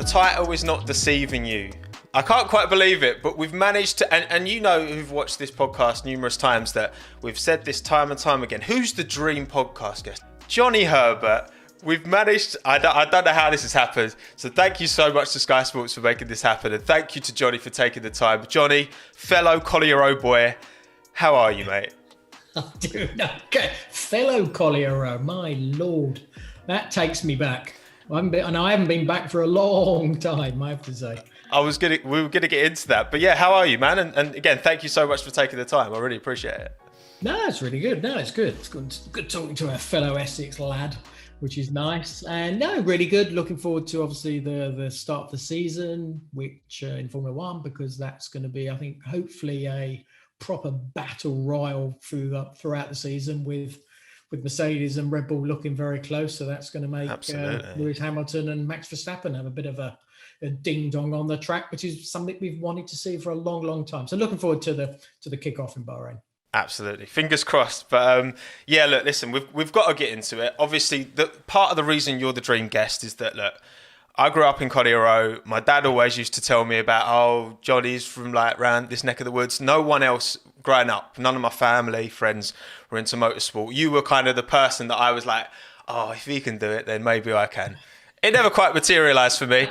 title is not deceiving you. I can't quite believe it, but we've managed to, and you know who've watched this podcast numerous times that we've said this time and time again. Who's the dream podcast guest? Johnny Herbert. We've managed, I don't know how this has happened, so thank you so much to Sky Sports for making this happen, and thank you to Johnny for taking the time. Johnny, fellow Collier Row boy, how are you, mate? I'm doing okay. Fellow Collier Row, my lord, that takes me back. I haven't been back for a long time, I have to say. We were gonna get into that, but yeah, how are you, man? And again, thank you so much for taking the time. I really appreciate it. No, it's really good. No, it's good. It's good talking to a fellow Essex lad, which is nice. And no, really good. Looking forward to obviously the start of the season, which in Formula One, because that's going to be, I think, hopefully a proper battle royal throughout the season with Mercedes and Red Bull looking very close. So that's going to make Lewis Hamilton and Max Verstappen have a bit of a ding dong on the track, which is something we've wanted to see for a long, long time. So looking forward to the kickoff in Bahrain. Absolutely, fingers crossed. But yeah, look, listen, we've got to get into it. Obviously, the part of the reason you're the dream guest is that, look, I grew up in Collier Row. My dad always used to tell me about, Johnny's from like around this neck of the woods. No one else growing up, none of my family, friends were into motorsport. You were kind of the person that I was like, if he can do it, then maybe I can. It never quite materialised for me.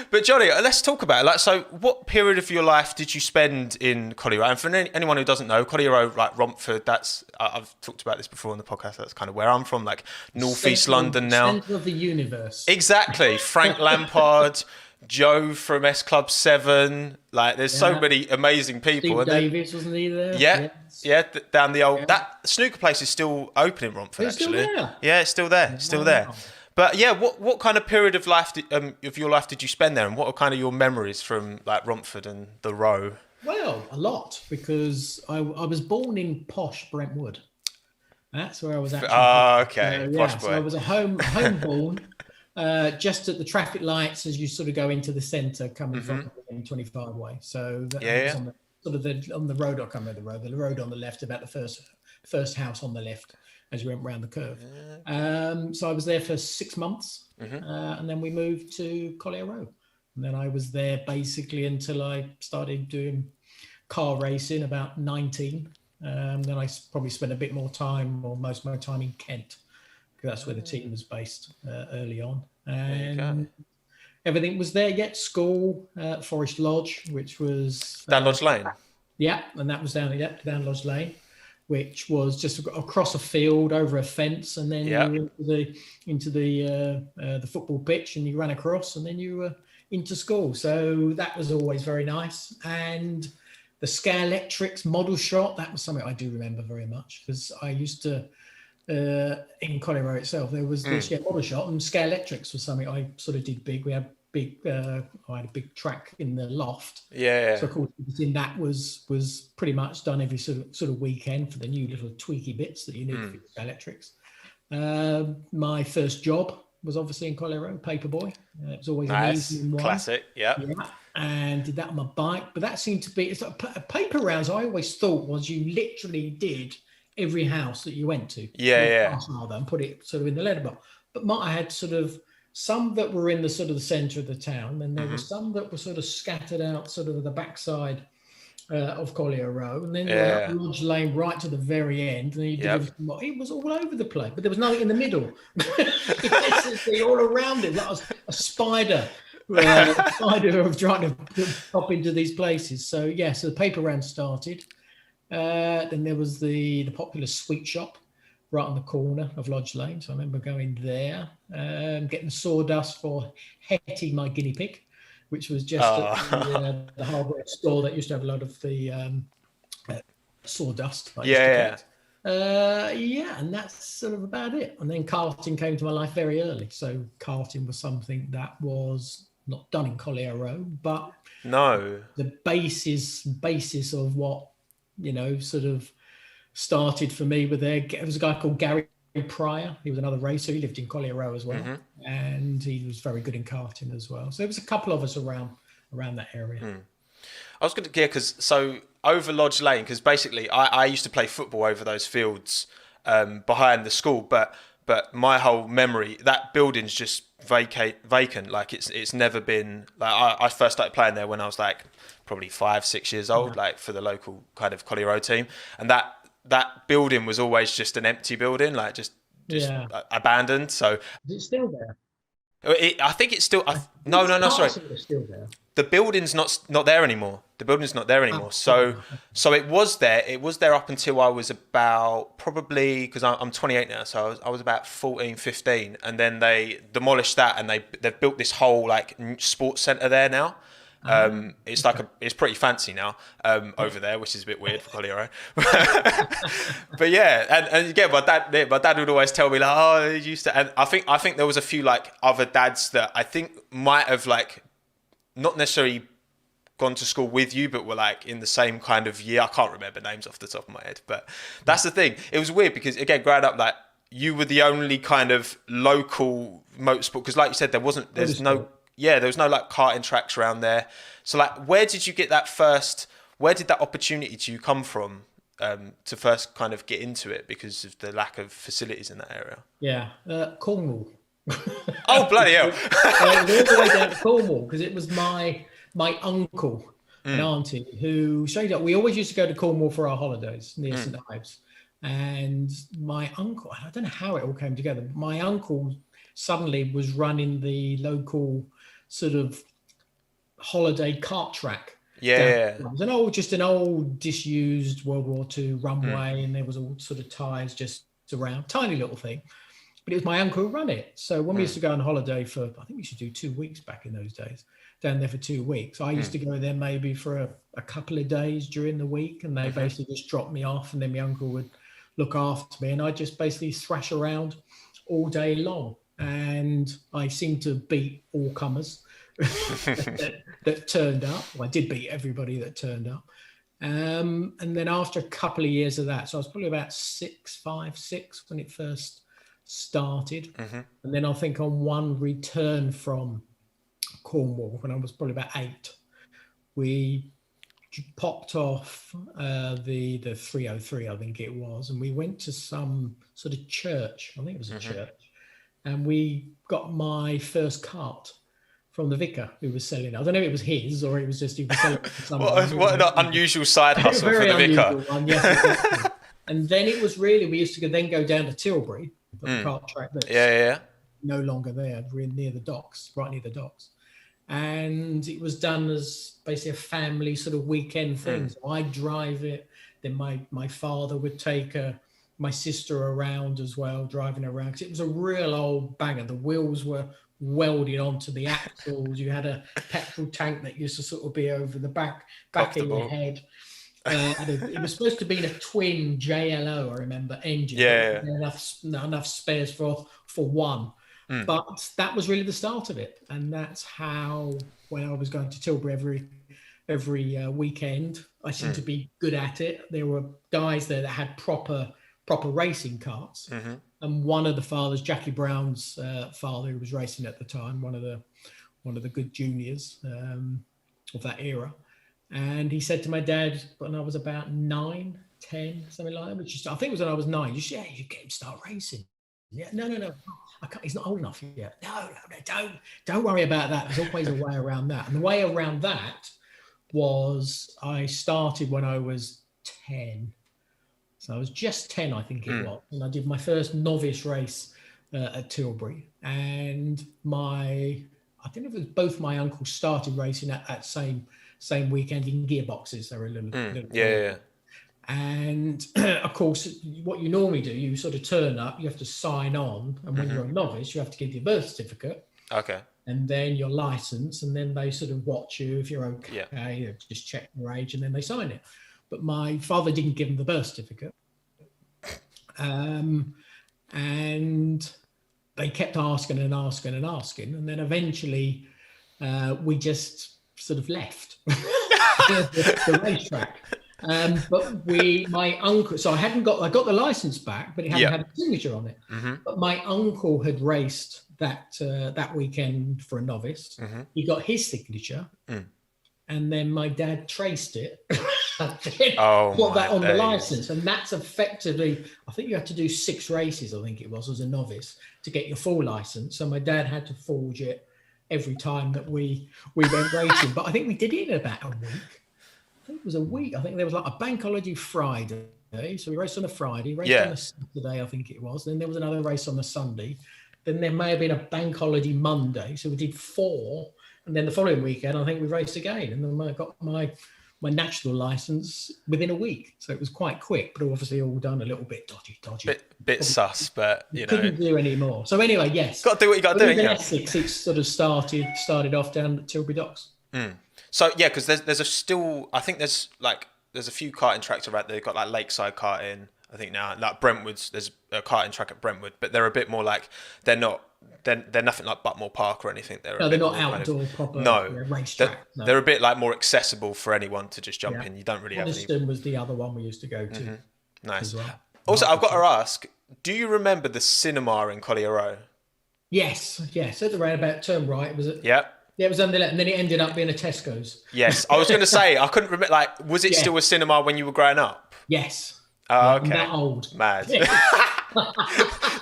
But Johnny, let's talk about it. Like, so what period of your life did you spend in Collier Row? And for anyone who doesn't know, Collier Row, like Romford, that's, I've talked about this before on the podcast, that's kind of where I'm from, like northeast London now. Centre of the universe. Exactly. Frank Lampard, Joe from S Club 7, like there's so many amazing people. Steve Davis, wasn't he there? Yeah, down the old, that snooker place is still open in Romford, actually. Still there? Yeah, it's still there, still there. But yeah, what kind of period of life of your life did you spend there, and what are kind of your memories from like Romford and the Row? Well, a lot, because I was born in posh Brentwood. That's where I was actually. Okay, posh boy. So I was a homeborn, just at the traffic lights as you sort of go into the centre, coming from the M25 way. So that was on the road. I can't remember the road on the left, about the first house on the left, as you went round the curve. So I was there for 6 months, and then we moved to Collier Row. And then I was there basically until I started doing car racing about 19. Then I probably spent a bit more time, or most of my time, in Kent, because that's where the team was based early on. And everything was there yet. School, Forest Lodge, which was... Down Lodge Lane? Yeah, and that was down Lodge Lane, which was just across a field, over a fence, and then you were into the football pitch, and you ran across, and then you were into school. So that was always very nice. And the Sky Electrics model shop, that was something I do remember very much, because I used to, in Collier Row itself, there was this model shop, and Sky Electrics was something I sort of did big. We had I had a big track in the loft. Yeah. So of course, that was pretty much done every sort of weekend for the new little tweaky bits that you need for electrics. My first job was obviously in Collier Row, paperboy. It was always an easy one. Classic. Yeah. And did that on my bike, but that seemed to be, it's like paper rounds. I always thought was you literally did every house that you went to. And put it sort of in the letterbox. But I had sort of some that were in the sort of the centre of the town, and there were some that were sort of scattered out sort of the backside of Collier Row, and then up Lodge Lane right to the very end, and it was all over the place, but there was nothing in the middle. Basically all around it, like a spider of trying to pop into these places. So so the paper round started. Then there was the popular sweet shop right on the corner of Lodge Lane. So I remember going there, getting sawdust for Hetty, my guinea pig, which was just at the hardware store that used to have a lot of the sawdust. And that's sort of about it. And then karting came to my life very early. So karting was something that was not done in Collier Row, but the basis of what, sort of started for me with there was a guy called Gary Pryor. He was another racer. He lived in Collier Row as well, and he was very good in karting as well. So there was a couple of us around that area. I was going to because so over Lodge Lane, because basically I used to play football over those fields behind the school, but but my whole memory, that building's just vacant. Like it's never been, like I first started playing there when I was like probably 5-6 years old, like for the local kind of Collier Row team. And that building was always just an empty building, like just abandoned. So is it still there? I think it's still, no, sorry. It's still there. The building's not there anymore. The building's not there anymore. So it was there. It was there up until I was about probably, because I'm 28 now, so I was about 14, 15, and then they demolished that and they've built this whole like sports centre there now. It's like it's pretty fancy now over there, which is a bit weird for Collier Row. But yeah, and again, my dad would always tell me like, oh, they used to. And I think there was a few like other dads that I think might have like not necessarily gone to school with you, but were like in the same kind of year. I can't remember names off the top of my head, but that's the thing. It was weird because again, growing up, like you were the only kind of local motorsport, because like you said, there was no like karting tracks around there. So like, where did you get where did that opportunity to you come from to first kind of get into it because of the lack of facilities in that area? Yeah, Cornwall. Oh, bloody hell. All the way down to Cornwall, because it was my uncle and auntie who showed up. We always used to go to Cornwall for our holidays near St Ives. And my uncle, I don't know how it all came together, but my uncle suddenly was running the local sort of holiday kart track. Yeah. It was just an old disused World War II runway, and there was all sort of tyres just around, tiny little thing. But it was my uncle who ran it. So when we used to go on holiday for, I think we used to do 2 weeks back in those days, down there for 2 weeks. I used to go there maybe for a couple of days during the week, and they basically just dropped me off, and then my uncle would look after me, and I'd just basically thrash around all day long. And I seemed to beat all comers that turned up. Well, I did beat everybody that turned up. And then after a couple of years of that, so I was probably about 5, 6 when it first started. And then I think on one return from Cornwall, when I was probably about 8, we popped off the 303, I think it was, and we went to some sort of church. I think it was a church. And we got my first cart from the vicar who was selling it. I don't know if it was his or it was just he was selling it to someone. What an unusual side hustle for the vicar. One, yes, exactly. And then it was really, we used to then go down to Tilbury, the kart track that's no longer there. We're near the docks, right near the docks. And it was done as basically a family sort of weekend thing. So I'd drive it. Then my father would take my sister around as well, driving around. Because it was a real old banger. The wheels were welded onto the axles. You had a petrol tank that used to sort of be over the back of your head. It was supposed to be a twin JLO, I remember, engine. Yeah. Enough spares for one. But that was really the start of it. And that's how, when I was going to Tilbury every weekend, I seemed to be good at it. There were guys there that had proper racing karts. And one of the fathers, Jackie Brown's father, who was racing at the time, one of the good juniors of that era. And he said to my dad when I was about 9, 10, something like that, which I think it was when I was 9, you get him to start racing. Yeah, no, I can't, he's not old enough yet. No, don't worry about that. There's always a way around that. And the way around that was I started when I was 10. So I was just 10, I think it was. And I did my first novice race at Tilbury. And I think it was both my uncles started racing at that same weekend in gearboxes. They were a little yeah. And of course, what you normally do, you sort of turn up, you have to sign on. And when you're a novice, you have to give your birth certificate. Okay. And then your license. And then they sort of watch you if you're okay. Yeah. Just check your age and then they sign it. But my father didn't give him the birth certificate. And they kept asking. And then eventually we just sort of left the racetrack. But my uncle, so I got the license back, but it hadn't had a signature on it. But my uncle had raced that weekend for a novice. He got his signature. And then my dad traced it Oh put that my on the days. license, and that's effectively, I think you had to do 6 races, I think it was, as a novice to get your full license. So my dad had to forge it every time that we went racing. But I think we did it in about a week. I think it was a week. I think there was like a bank holiday Friday. So we raced on a Friday, raced on a Saturday, I think it was. Then there was another race on the Sunday. Then there may have been a bank holiday Monday. So we did 4. And then the following weekend, I think we raced again. And then I got my national license within a week. So it was quite quick, but obviously all done a little bit dodgy. Bit sus, but you know. Couldn't do any more. So anyway, yes. Got to do what you got to do, in Essex, it sort of started off down at Tilbury Docks. So yeah, because there's a few karting tracks around there. They've got like Lakeside Karting, I think now. Like Brentwood's, there's a karting track at Brentwood, but they're a bit more like, they're nothing like Buttmore Park or anything. They're not outdoor proper racetrack. They're a bit like more accessible for anyone to just jump in. You don't really have any. Punditry was the other one we used to go to. Mm-hmm. Nice. Well. Also, I've got to ask, do you remember the cinema in Collier Row? Yes. At the roundabout turn right, was it? Yeah. Yeah, it was on the left, and then it ended up being a Tesco's. Yes, I was going to say, I couldn't remember, like, was it still a cinema when you were growing up? Yes. Oh, okay. I'm that old. Mad.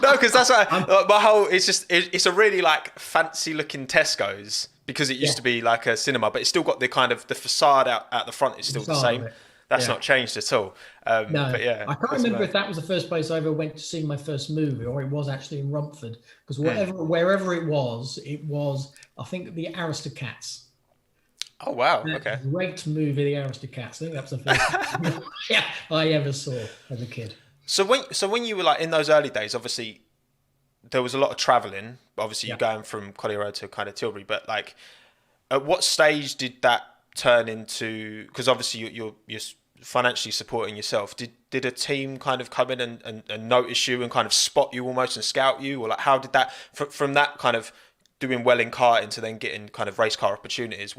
No, because that's what my whole, it's a really like fancy looking Tesco's, because it used to be like a cinema, but it's still got the kind of, the facade out the front is still the same. That's not changed at all. No, but yeah, I can't remember if that was the first place I ever went to see my first movie, or it was actually in Romford, because wherever it was, I think, the Aristocats. Oh wow! Okay. Great movie, the Aristocats. I think that was the first I ever saw as a kid. So when you were like in those early days, obviously there was a lot of travelling. Obviously, you're going from Collier Row to kind of Tilbury, but like, at what stage did that turn into? Because obviously you're financially supporting yourself. Did a team kind of come in and notice you and kind of spot you almost and scout you, or like how did that from that kind of doing well in karting to then getting kind of race car opportunities?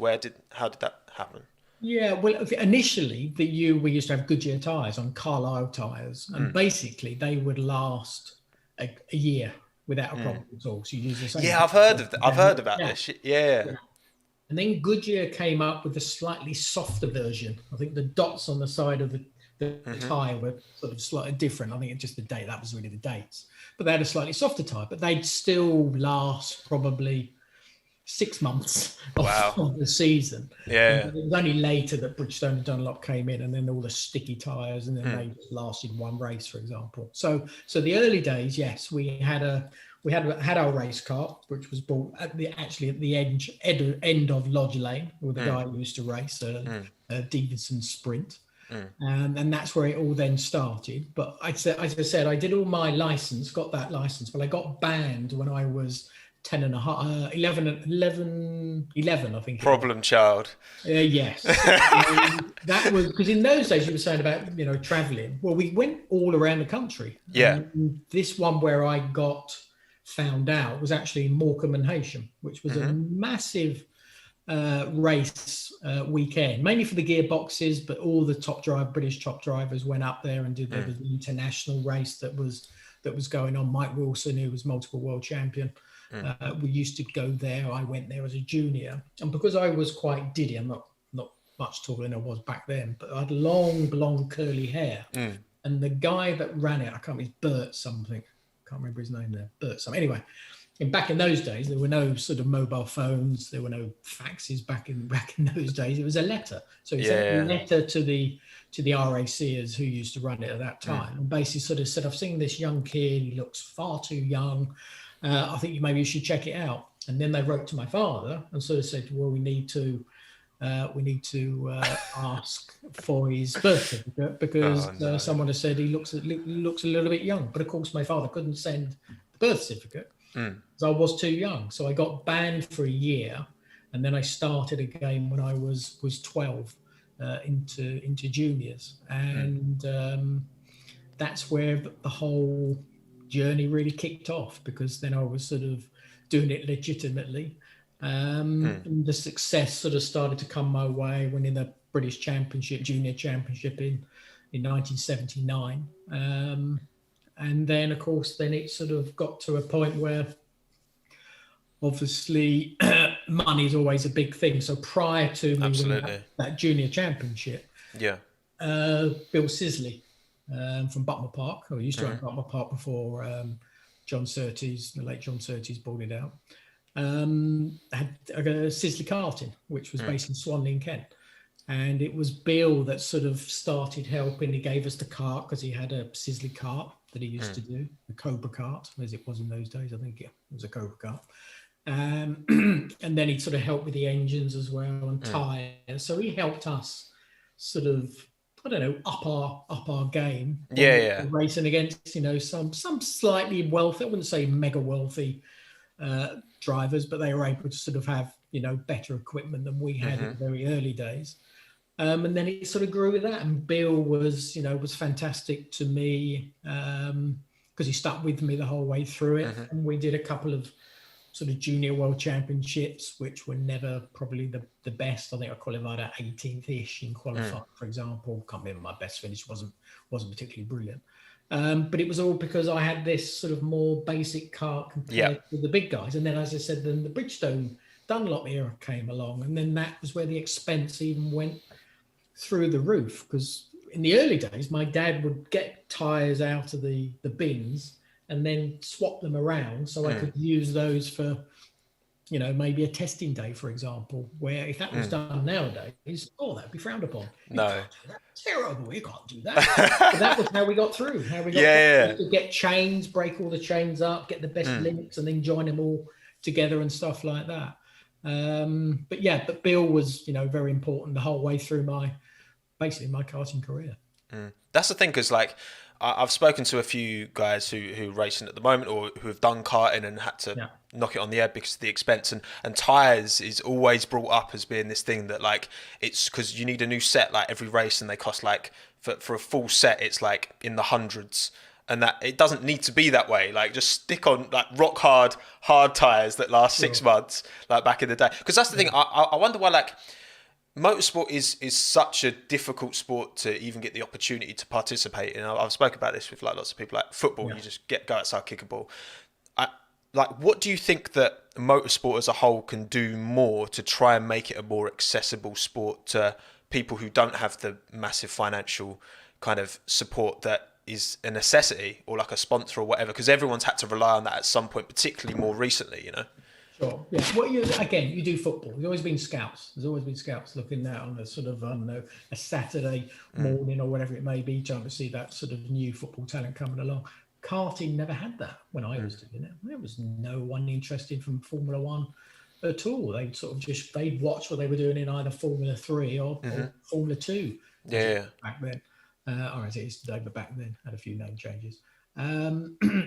How did that happen? Yeah, well, initially we used to have Goodyear tyres on Carlisle tyres, and basically they would last a year without a problem at all. So you use the same. Yeah, I've heard about this. Yeah. And then Goodyear came up with a slightly softer version. I think the dots on the side of the tyre were sort of slightly different. I think it's just the date. That was really the dates. But they had a slightly softer tyre, but they'd still last probably 6 months of the season. Yeah. And it was only later that Bridgestone and Dunlop came in, and then all the sticky tyres, and then they lasted 1 race, for example. So the early days, yes, we had our race car, which was bought at the end of Lodge Lane, where the guy who used to race a Davidson Sprint. And that's where it all then started. But as I said, I did all my license, got that license, but I got banned when I was 10 and a half, 11, I think. Problem child. Yes. That was because in those days you were saying about, traveling. Well, we went all around the country. Yeah. This one where I got found out was actually in Morecambe and Heysham, which was a massive race weekend, mainly for the gearboxes, but all the British top drivers went up there and did the international race that was going on. Mike Wilson, who was multiple world champion, we used to go there. I went there as a junior, and because I was quite diddy, I'm not much taller than I was back then, but I had long blonde curly hair, and the guy that ran it, I can't remember, Bert something, can't remember his name there, Bert something. Anyway, and back in those days, there were no sort of mobile phones. There were no faxes back in those days. It was a letter. So he sent a letter to the RACers who used to run it at that time, and basically sort of said, "I've seen this young kid. He looks far too young. I think maybe you should check it out." And then they wrote to my father and sort of said, "Well, we need to ask for his birth certificate because someone has said he looks a little bit young." But of course, my father couldn't send the birth certificate. So I was too young. So I got banned for a year, and then I started again when I was 12 into juniors, and that's where the whole journey really kicked off, because then I was sort of doing it legitimately, and the success sort of started to come my way, winning the British Championship, Junior Championship in 1979. And then, of course, it sort of got to a point where obviously money is always a big thing. So prior to me winning that Junior Championship, Bill Sisley from Butler Park, who used to own Butler Park before John Surtees, the late John Surtees, bought it out. Had Sisley Karting, which was based in Swanley in Kent. And it was Bill that sort of started helping. He gave us the cart because he had a Sisley cart that he used to do, the Cobra cart, as it was in those days. I think it was a Cobra cart. And then he sort of helped with the engines as well and tires. So he helped us sort of, I don't know, up our game. Racing against, you know, some slightly wealthy, I wouldn't say mega wealthy drivers, but they were able to sort of have, you know, better equipment than we had in the very early days. And then it sort of grew with that. And Bill was, you know, was fantastic to me because he stuck with me the whole way through it. And we did a couple of sort of junior world championships, which were never probably the best. I think I qualified at 18th-ish in qualifying, for example. Can't remember, my best finish wasn't particularly brilliant. But it was all because I had this sort of more basic kart compared to the big guys. And then, as I said, then the Bridgestone Dunlop era came along. And then that was where the expense even went through the roof. Because in the early days, my dad would get tyres out of the bins and then swap them around so I could use those for, you know, maybe a testing day, for example, where if that was done nowadays, that'd be frowned upon. No. That's terrible. You can't do that. But that was how we got through. To get chains, break all the chains up, get the best links, and then join them all together and stuff like that. But Bill was, you know, very important the whole way through my karting career. That's the thing, because like I've spoken to a few guys who are racing at the moment or who have done karting and had to knock it on the head because of the expense, and tyres is always brought up as being this thing that like it's because you need a new set like every race and they cost like for a full set it's like in the hundreds, and that it doesn't need to be that way. Like just stick on like rock hard tyres that last 6 months like back in the day, because that's the thing. I wonder why like motorsport is such a difficult sport to even get the opportunity to participate in. I've spoken about this with like lots of people. Like football, you just go outside, kick a ball. Like, what do you think that motorsport as a whole can do more to try and make it a more accessible sport to people who don't have the massive financial kind of support that is a necessity, or like a sponsor or whatever? Because everyone's had to rely on that at some point, particularly more recently, you know? Sure. Yeah. Well, you do football. There's always been scouts. There's always been scouts looking out on a sort of, I don't know, a Saturday morning or whatever it may be, trying to see that sort of new football talent coming along. Karting never had that when I was doing it. There was no one interested from Formula One at all. They'd sort of they'd watch what they were doing in either Formula 3 or Formula 2 back then. Or as it is today, but back then had a few name changes.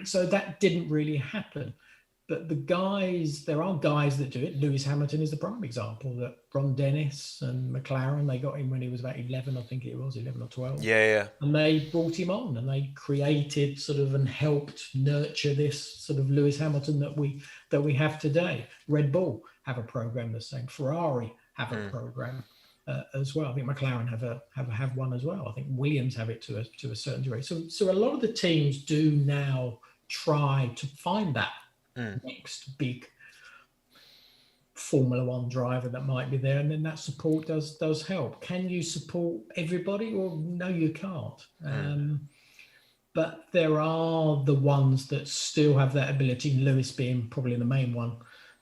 So that didn't really happen. But there are guys that do it. Lewis Hamilton is the prime example. That Ron Dennis and McLaren, they got him when he was about 11, I think it was 11 or 12. Yeah. And they brought him on, and they created sort of and helped nurture this sort of Lewis Hamilton that we have today. Red Bull have a program the same. Ferrari have a program as well. I think McLaren have one as well. I think Williams have it to a certain degree. So a lot of the teams do now try to find that next big Formula One driver that might be there, and then that support does help. Can you support everybody? Well, no, you can't. But there are the ones that still have that ability, Lewis being probably the main one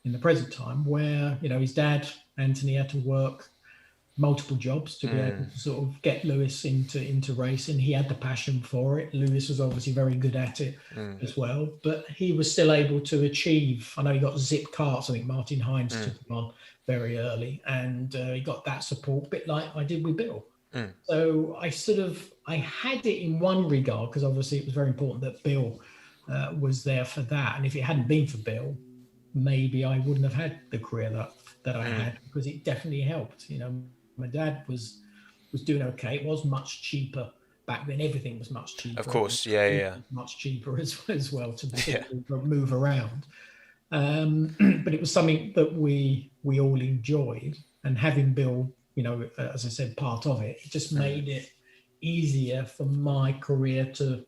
in the present time, where, you know, his dad, Anthony, had to work multiple jobs to be able to sort of get Lewis into racing. He had the passion for it. Lewis was obviously very good at it as well, but he was still able to achieve. I know he got Zip Karts. I think Martin Hines took him on very early, and he got that support, a bit like I did with Bill. So I had it in one regard, because obviously it was very important that Bill was there for that. And if it hadn't been for Bill, maybe I wouldn't have had the career that I had, because it definitely helped. You know, my dad was doing okay. It was much cheaper back then. Everything was much cheaper. Of course, yeah. Much cheaper as well to move around. But it was something that we all enjoyed, and having Bill, you know, as I said, part of it, it just made it easier for my career to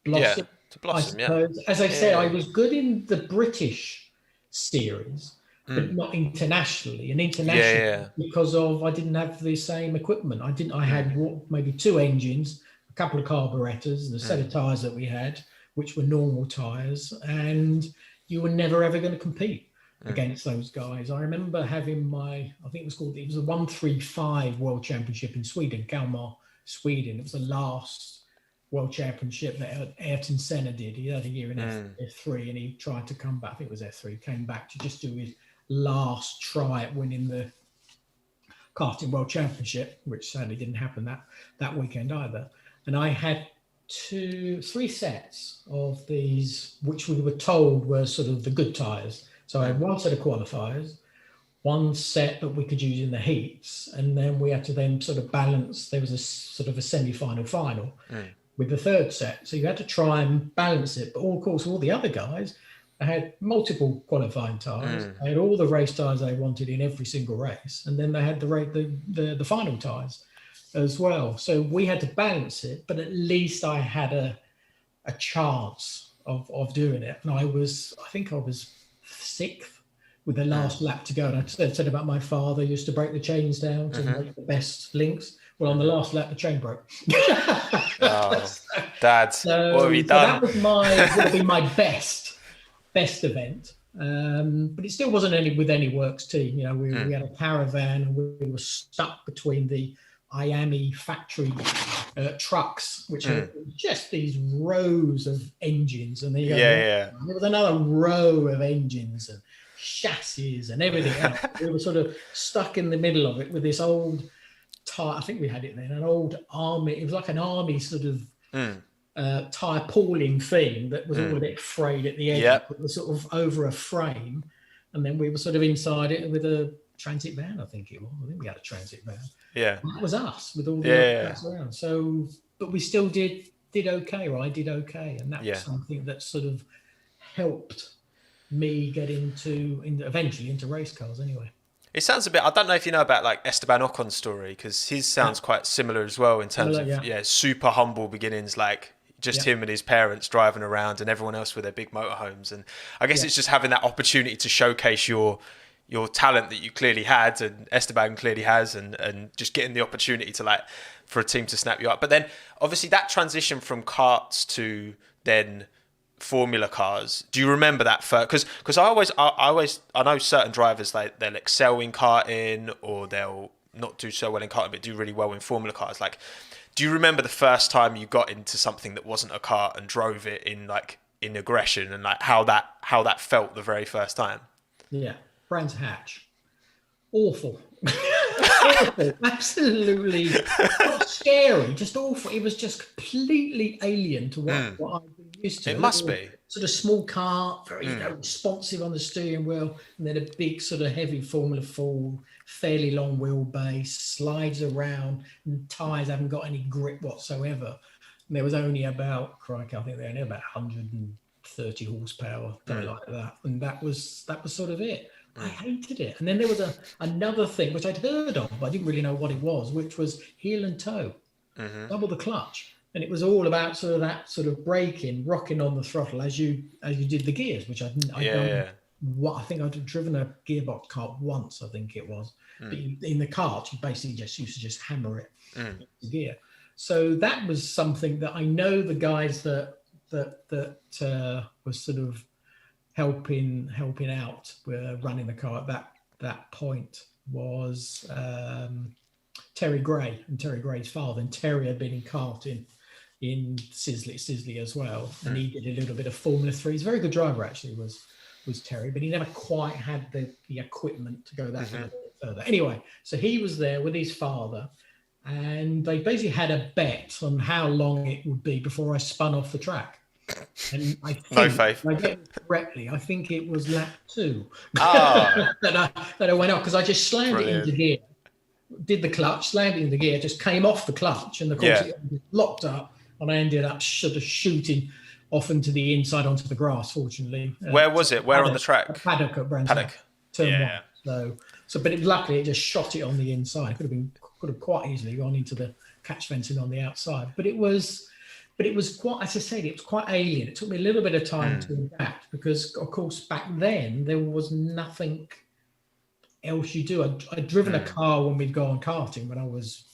blossom. Yeah, to blossom, I suppose. As I said, I was good in the British series. but not internationally. And Yeah, internationally, yeah. because of I didn't have the same equipment. I had maybe 2 engines, a couple of carburetors, and a set of tires that we had, which were normal tires, and you were never ever going to compete against those guys. I remember having I think it was the 135 World Championship in Sweden, Kalmar, Sweden. It was the last World Championship that Ayrton Senna did. He had a year in F3, and he tried to come back. I think it was F3. Came back to just do his last try at winning the karting World Championship, which sadly didn't happen that weekend either. And I had 3 sets of these, which we were told were sort of the good tires. So I had 1 set of qualifiers, 1 set that we could use in the heats, and then we had to then sort of balance. There was a sort of a semi-final final with the 3rd set. So you had to try and balance it. But of course, all the other guys, I had multiple qualifying tires. I had all the race tires they wanted in every single race, and then they had the final tires as well. So we had to balance it, but at least I had a chance of doing it. And I think I was 6th with the last lap to go. And I said about my father used to break the chains down to make the best links. Well, on the last lap, the chain broke. Oh, Dad, what have you done? That was would have been my best event. But it still wasn't with any works team. You know, we had a caravan, and we were stuck between the Miami factory trucks, which are just these rows of engines, and there was another row of engines and chassis and everything else. We were sort of stuck in the middle of it with this old tire. I think we had it then, an old army. It was like an army sort of tire pooling thing that was all a bit frayed at the edge. It was sort of over a frame, and then we were sort of inside it with a transit van. I think we had a transit van. Yeah, and that was us with all the around. So, but we still did okay, or I did okay, and that was something that sort of helped me get eventually into race cars. Anyway, it sounds a bit. I don't know if you know about like Esteban Ocon's story, because his sounds quite similar as well in terms of super humble beginnings, like just him and his parents driving around, and everyone else with their big motorhomes. And I guess it's just having that opportunity to showcase your talent that you clearly had, and Esteban clearly has, and just getting the opportunity to for a team to snap you up. But then obviously that transition from karts to then formula cars, do you remember that first? Because I know certain drivers, they'll excel in karting, or they'll not do so well in karting but do really well in formula cars. Like, do you remember the first time you got into something that wasn't a kart and drove it in aggression, and like how that felt the very first time? Brands Hatch, awful. Awful. Absolutely not scary, just awful. It was just completely alien to what I've been used to. It must be sort of small car, very responsive on the steering wheel, and then a big sort of heavy Formula 4, fairly long wheelbase, slides around, and tyres haven't got any grip whatsoever. And there was only about, crikey, I think they only about 130 horsepower, something like that, and that was sort of it. I hated it. And then there was another thing which I'd heard of, but I didn't really know what it was, which was heel and toe, double the clutch. And it was all about sort of that sort of braking, rocking on the throttle as you did the gears, which I'd done. I think I'd driven a gearbox kart once, I think it was. But in the kart, you basically just used to just hammer it into gear. So that was something that I know the guys that was sort of helping out, running the car at that point was Terry Gray, and Terry Gray's father. And Terry had been in karting in Sisley as well, and he did a little bit of Formula 3. He's a very good driver, actually, was Terry, but he never quite had the equipment to go that further. Anyway, so he was there with his father, and they basically had a bet on how long it would be before I spun off the track. And I think, no faith. I get it correctly, I think it was lap 2 that I went off, because I just slammed it into gear, did the clutch, slammed it into gear, just came off the clutch, and of course it locked up, and I ended up sort of shooting off into the inside onto the grass, fortunately. Where was it? Where on the track? Paddock at Brands Hatch. Turn 1. But luckily it just shot it on the inside. Could have quite easily gone into the catch fencing on the outside. But it was quite, as I said, it was quite alien. It took me a little bit of time to adapt, because, of course, back then there was nothing else you do. I'd driven a car when we'd go on karting when I was,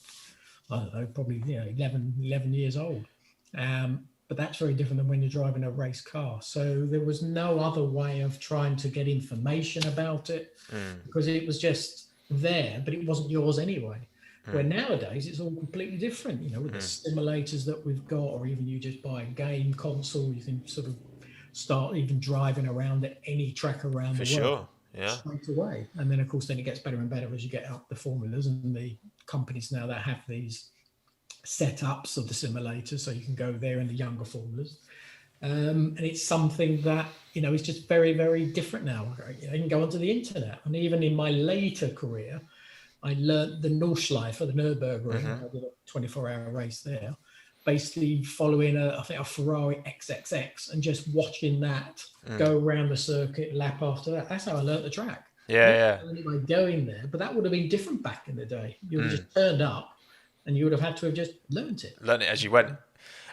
I don't know, probably 11 years old. But that's very different than when you're driving a race car. So there was no other way of trying to get information about it because it was just there, but it wasn't yours anyway. Where nowadays it's all completely different, with the simulators that we've got, or even you just buy a game console, you can sort of start even driving around at any track around the world straight away. And then of course then it gets better and better as you get up the formulas, and the companies now that have these setups of the simulators, so you can go there in the younger formulas. And it's something that is just very, very different now. You can go onto the internet, and even in my later career I learned the Nordschleife, the Nürburgring. I did a 24-hour race there, basically following a Ferrari XXX and just watching that go around the circuit lap after that. That's how I learned the track. By going there, but that would have been different back in the day. You would have just turned up and you would have had to have just learned it as you went.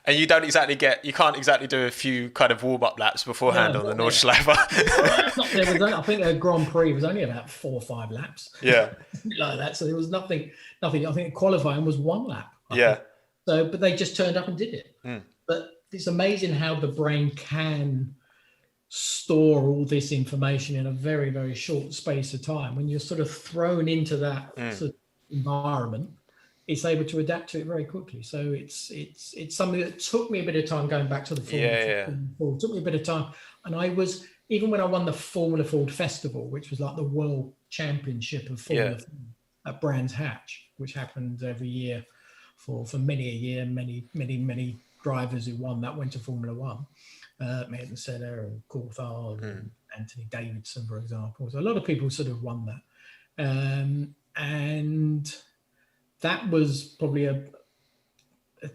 And you can't exactly do a few kind of warm-up laps beforehand on the Nordschleife. I think a Grand Prix was only about 4 or 5 laps. Yeah. Like that. So there was nothing. I think qualifying was 1 lap. So, but they just turned up and did it. But it's amazing how the brain can store all this information in a very, very short space of time. When you're sort of thrown into that sort of environment, it's able to adapt to it very quickly. So it's something that took me a bit of time going back to the Formula Ford. It took me a bit of time. And I was, even when I won the Formula Ford Festival, which was like the world championship of Formula Ford at Brands Hatch, which happened every year for many a year, many drivers who won that went to Formula One. Ayrton Senna and Coulthard and Anthony Davidson, for example. So a lot of people sort of won that. And that was probably a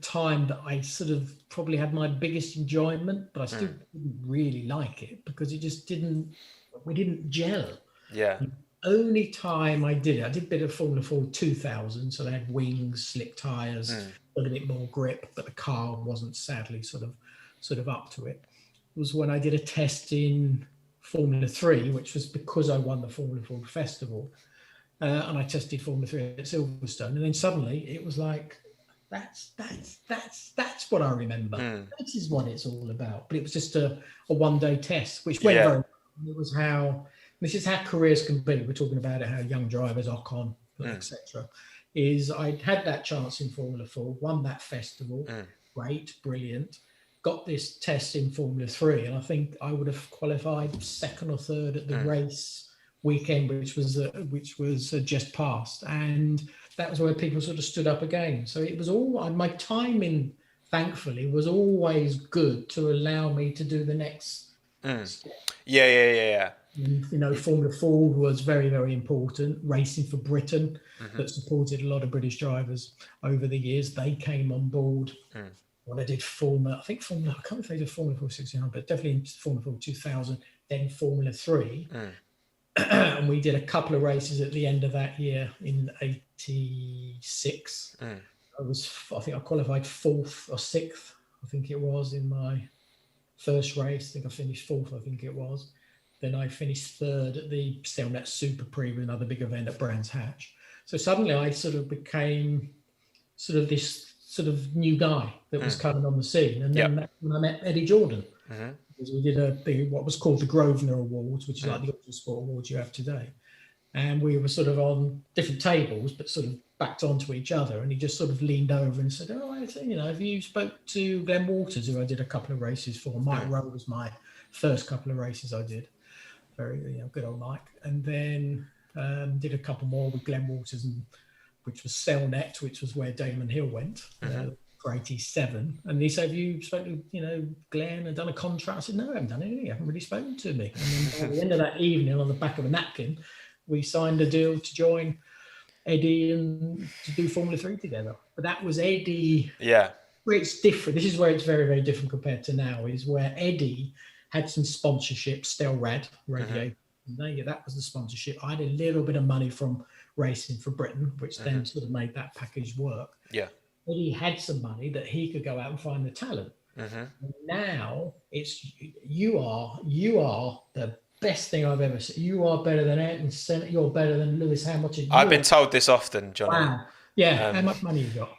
time that I sort of probably had my biggest enjoyment, but I still didn't really like it because we didn't gel. Yeah. The only time I did a bit of Formula Ford 2000, so they had wings, slick tires, a little bit more grip, but the car wasn't sadly sort of up to it, was when I did a test in Formula 3, which was because I won the Formula Ford Festival. And I tested Formula 3 at Silverstone, and then suddenly it was like, that's what I remember. This is what it's all about. But it was just a one-day test, which went very well. This is how careers can be. We're talking about it, how young drivers, Ocon, etc. Is I had that chance in Formula 4, won that festival, great, brilliant. Got this test in Formula 3, and I think I would have qualified 2nd or 3rd at the race weekend, which was just past, and that was where people sort of stood up again. So it was all, my timing thankfully was always good to allow me to do the next step. And, Formula Ford was very, very important. Racing for Britain, that supported a lot of British drivers over the years. They came on board when I did Formula, I can't remember if they did Formula 4 69, but definitely Formula 4 2000, then Formula 3. And we did a couple of races at the end of that year in 86. I think I qualified 4th or 6th, I think it was, in my first race. I think I finished 4th, I think it was. Then I finished 3rd at the Stelnet Super Prix, another big event at Brands Hatch. So suddenly I sort of became sort of this sort of new guy that was coming on the scene. And then that's when I met Eddie Jordan. Because we did what was called the Grosvenor Awards, which is like the Autosport Awards you have today. And we were sort of on different tables, but sort of backed onto each other. And he just sort of leaned over and said, have you spoke to Glenn Waters, who I did a couple of races for? Mike Rowe was my first couple of races I did. Very, good old Mike. And then did a couple more with Glenn Waters, which was Cellnet, which was where Damon Hill went. For 87, and he said, have you spoken to Glenn and done a contract? I said, no, I haven't done anything. You haven't really spoken to me. And then at the end of that evening, on the back of a napkin, we signed a deal to join Eddie and to do Formula 3 together. But that was Eddie. Where it's different. This is where it's very, very different compared to now, is where Eddie had some sponsorship, Stelrad radio. That was the sponsorship. I had a little bit of money from Racing for Britain, which then sort of made that package work. Eddie had some money that he could go out and find the talent. Now it's you are the best thing I've ever seen. You are better than Ayrton Senna. You're better than Lewis Hamilton. I've been told this often, Johnny. Wow. Yeah. How much money you got?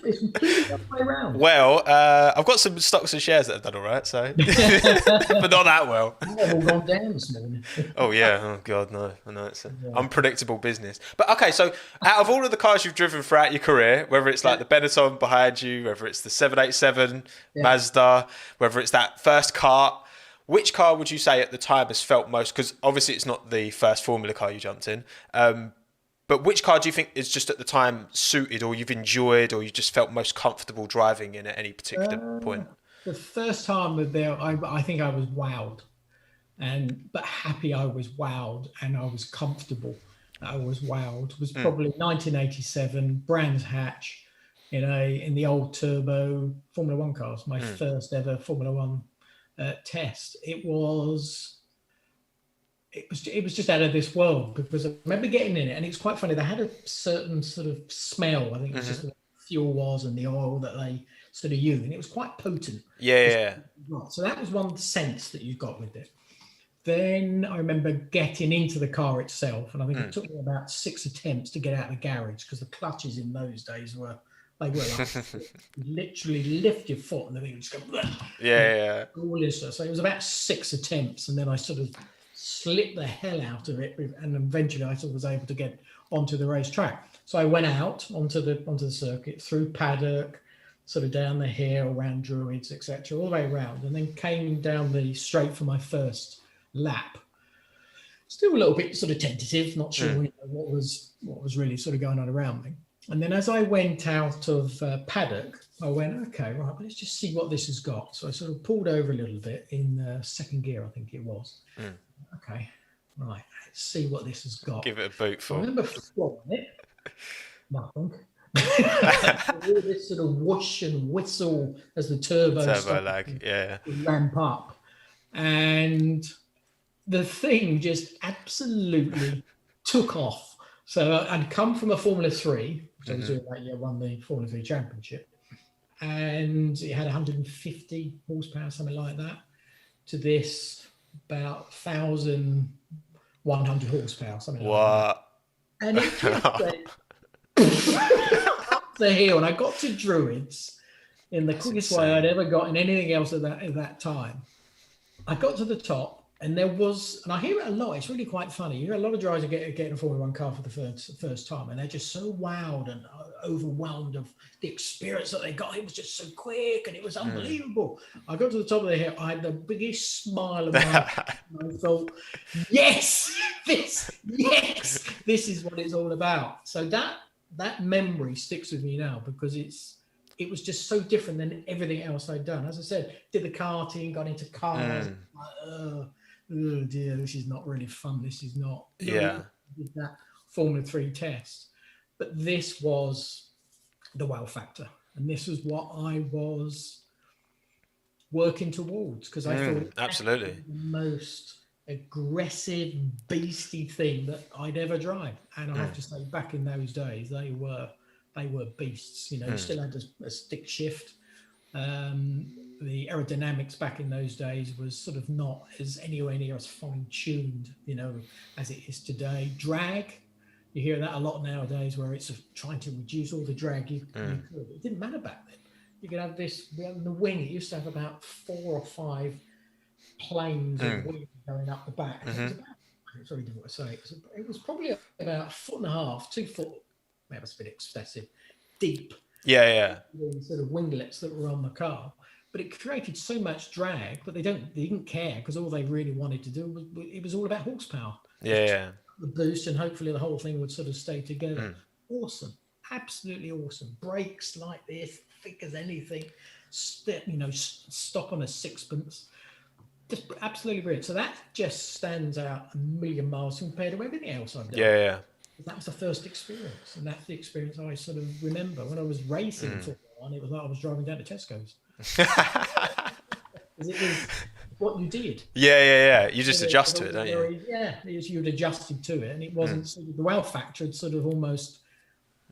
It's completely the other way around. Well, I've got some stocks and shares that have done all right, so but not that well. They've all gone down this morning. Oh yeah, oh god, no, I know it's an unpredictable business. But okay, so out of all of the cars you've driven throughout your career, whether it's like the Benetton behind you, whether it's the 787 Mazda, whether it's that first kart, which car would you say at the time has felt most? Because obviously it's not the first Formula car you jumped in. But which car do you think is just at the time suited, or you've enjoyed, or you just felt most comfortable driving in at any particular point? The first time with there, I think I was wowed, but happy I was wowed, and I was comfortable. I was wowed. It was probably 1987, Brands Hatch, in the old turbo Formula One cars. My first ever Formula One test. It was just out of this world, because I remember getting in it, and it's quite funny. They had a certain sort of smell. I think it's just what fuel was and the oil that they sort of used, and it was quite potent. Yeah. So that was one sense that you got with it. Then I remember getting into the car itself, and I think it took me about 6 attempts to get out of the garage, because the clutches in those days were like literally lift your foot and the thing would just go. Yeah. So it was about 6 attempts, and then I sort of slipped the hell out of it, and eventually I sort of was able to get onto the racetrack. So I went out onto the circuit, through paddock, sort of down the hill, around Druids, etc., all the way around, and then came down the straight for my first lap. Still a little bit sort of tentative, not sure what was really sort of going on around me. And then as I went out of paddock, I went, okay, right, let's just see what this has got. So I sort of pulled over a little bit in second gear, I think it was. Okay, right, let's see what this has got. Give it a boot for. I remember flying it. Nothing. All this sort of whoosh and whistle as the turbo lag, ramp up. And the thing just absolutely took off. So I'd come from a Formula 3, which I was doing that year, won the Formula 3 championship, and it had 150 horsepower, something like that, to this about 1,100 horsepower, something like that. And it just went up the hill, and I got to Druids in the quickest way I'd ever got in anything else at that time. I got to the top, and there was, and I hear it a lot, it's really quite funny. You hear a lot of drivers getting a Formula One car for the first time, and they're just so wowed and overwhelmed of the experience that they got. It was just so quick, and it was unbelievable. I got to the top of the hill, I had the biggest smile of my life, and I thought, yes, this is what it's all about. So that memory sticks with me now, because it was just so different than everything else I'd done. As I said, did the karting, got into cars. Oh dear, this is not really fun. This is not. Did that Formula 3 test. But this was the wow factor. And this was what I was working towards, because I thought it absolutely the most aggressive, beastie thing that I'd ever drive. And I have to say, back in those days, they were beasts. You still had a stick shift. The aerodynamics back in those days was sort of not anywhere near as fine-tuned, as it is today. Drag, you hear that a lot nowadays, where it's trying to reduce all the drag you could. It didn't matter back then. You could have this, the wing, it used to have about 4 or 5 planes of wing going up the back. It's very difficult to say. It was probably about 1.5 foot, 2 foot, that was a bit excessive, deep. Sort of winglets that were on the car, but it created so much drag. But they didn't care, because all they really wanted to do was all about horsepower. The boost, and hopefully the whole thing would sort of stay together. Awesome, absolutely awesome. Brakes like this, thick as anything. Stop on a sixpence. Just absolutely brilliant. So that just stands out a million miles compared to everything else I've done. That was the first experience, and that's the experience I sort of remember when I was racing Formula One. It was like I was driving down to Tesco's. Because it was what you did. You just adjust to it, don't you? You'd adjusted to it, and it wasn't sort of, the wow factor had sort of almost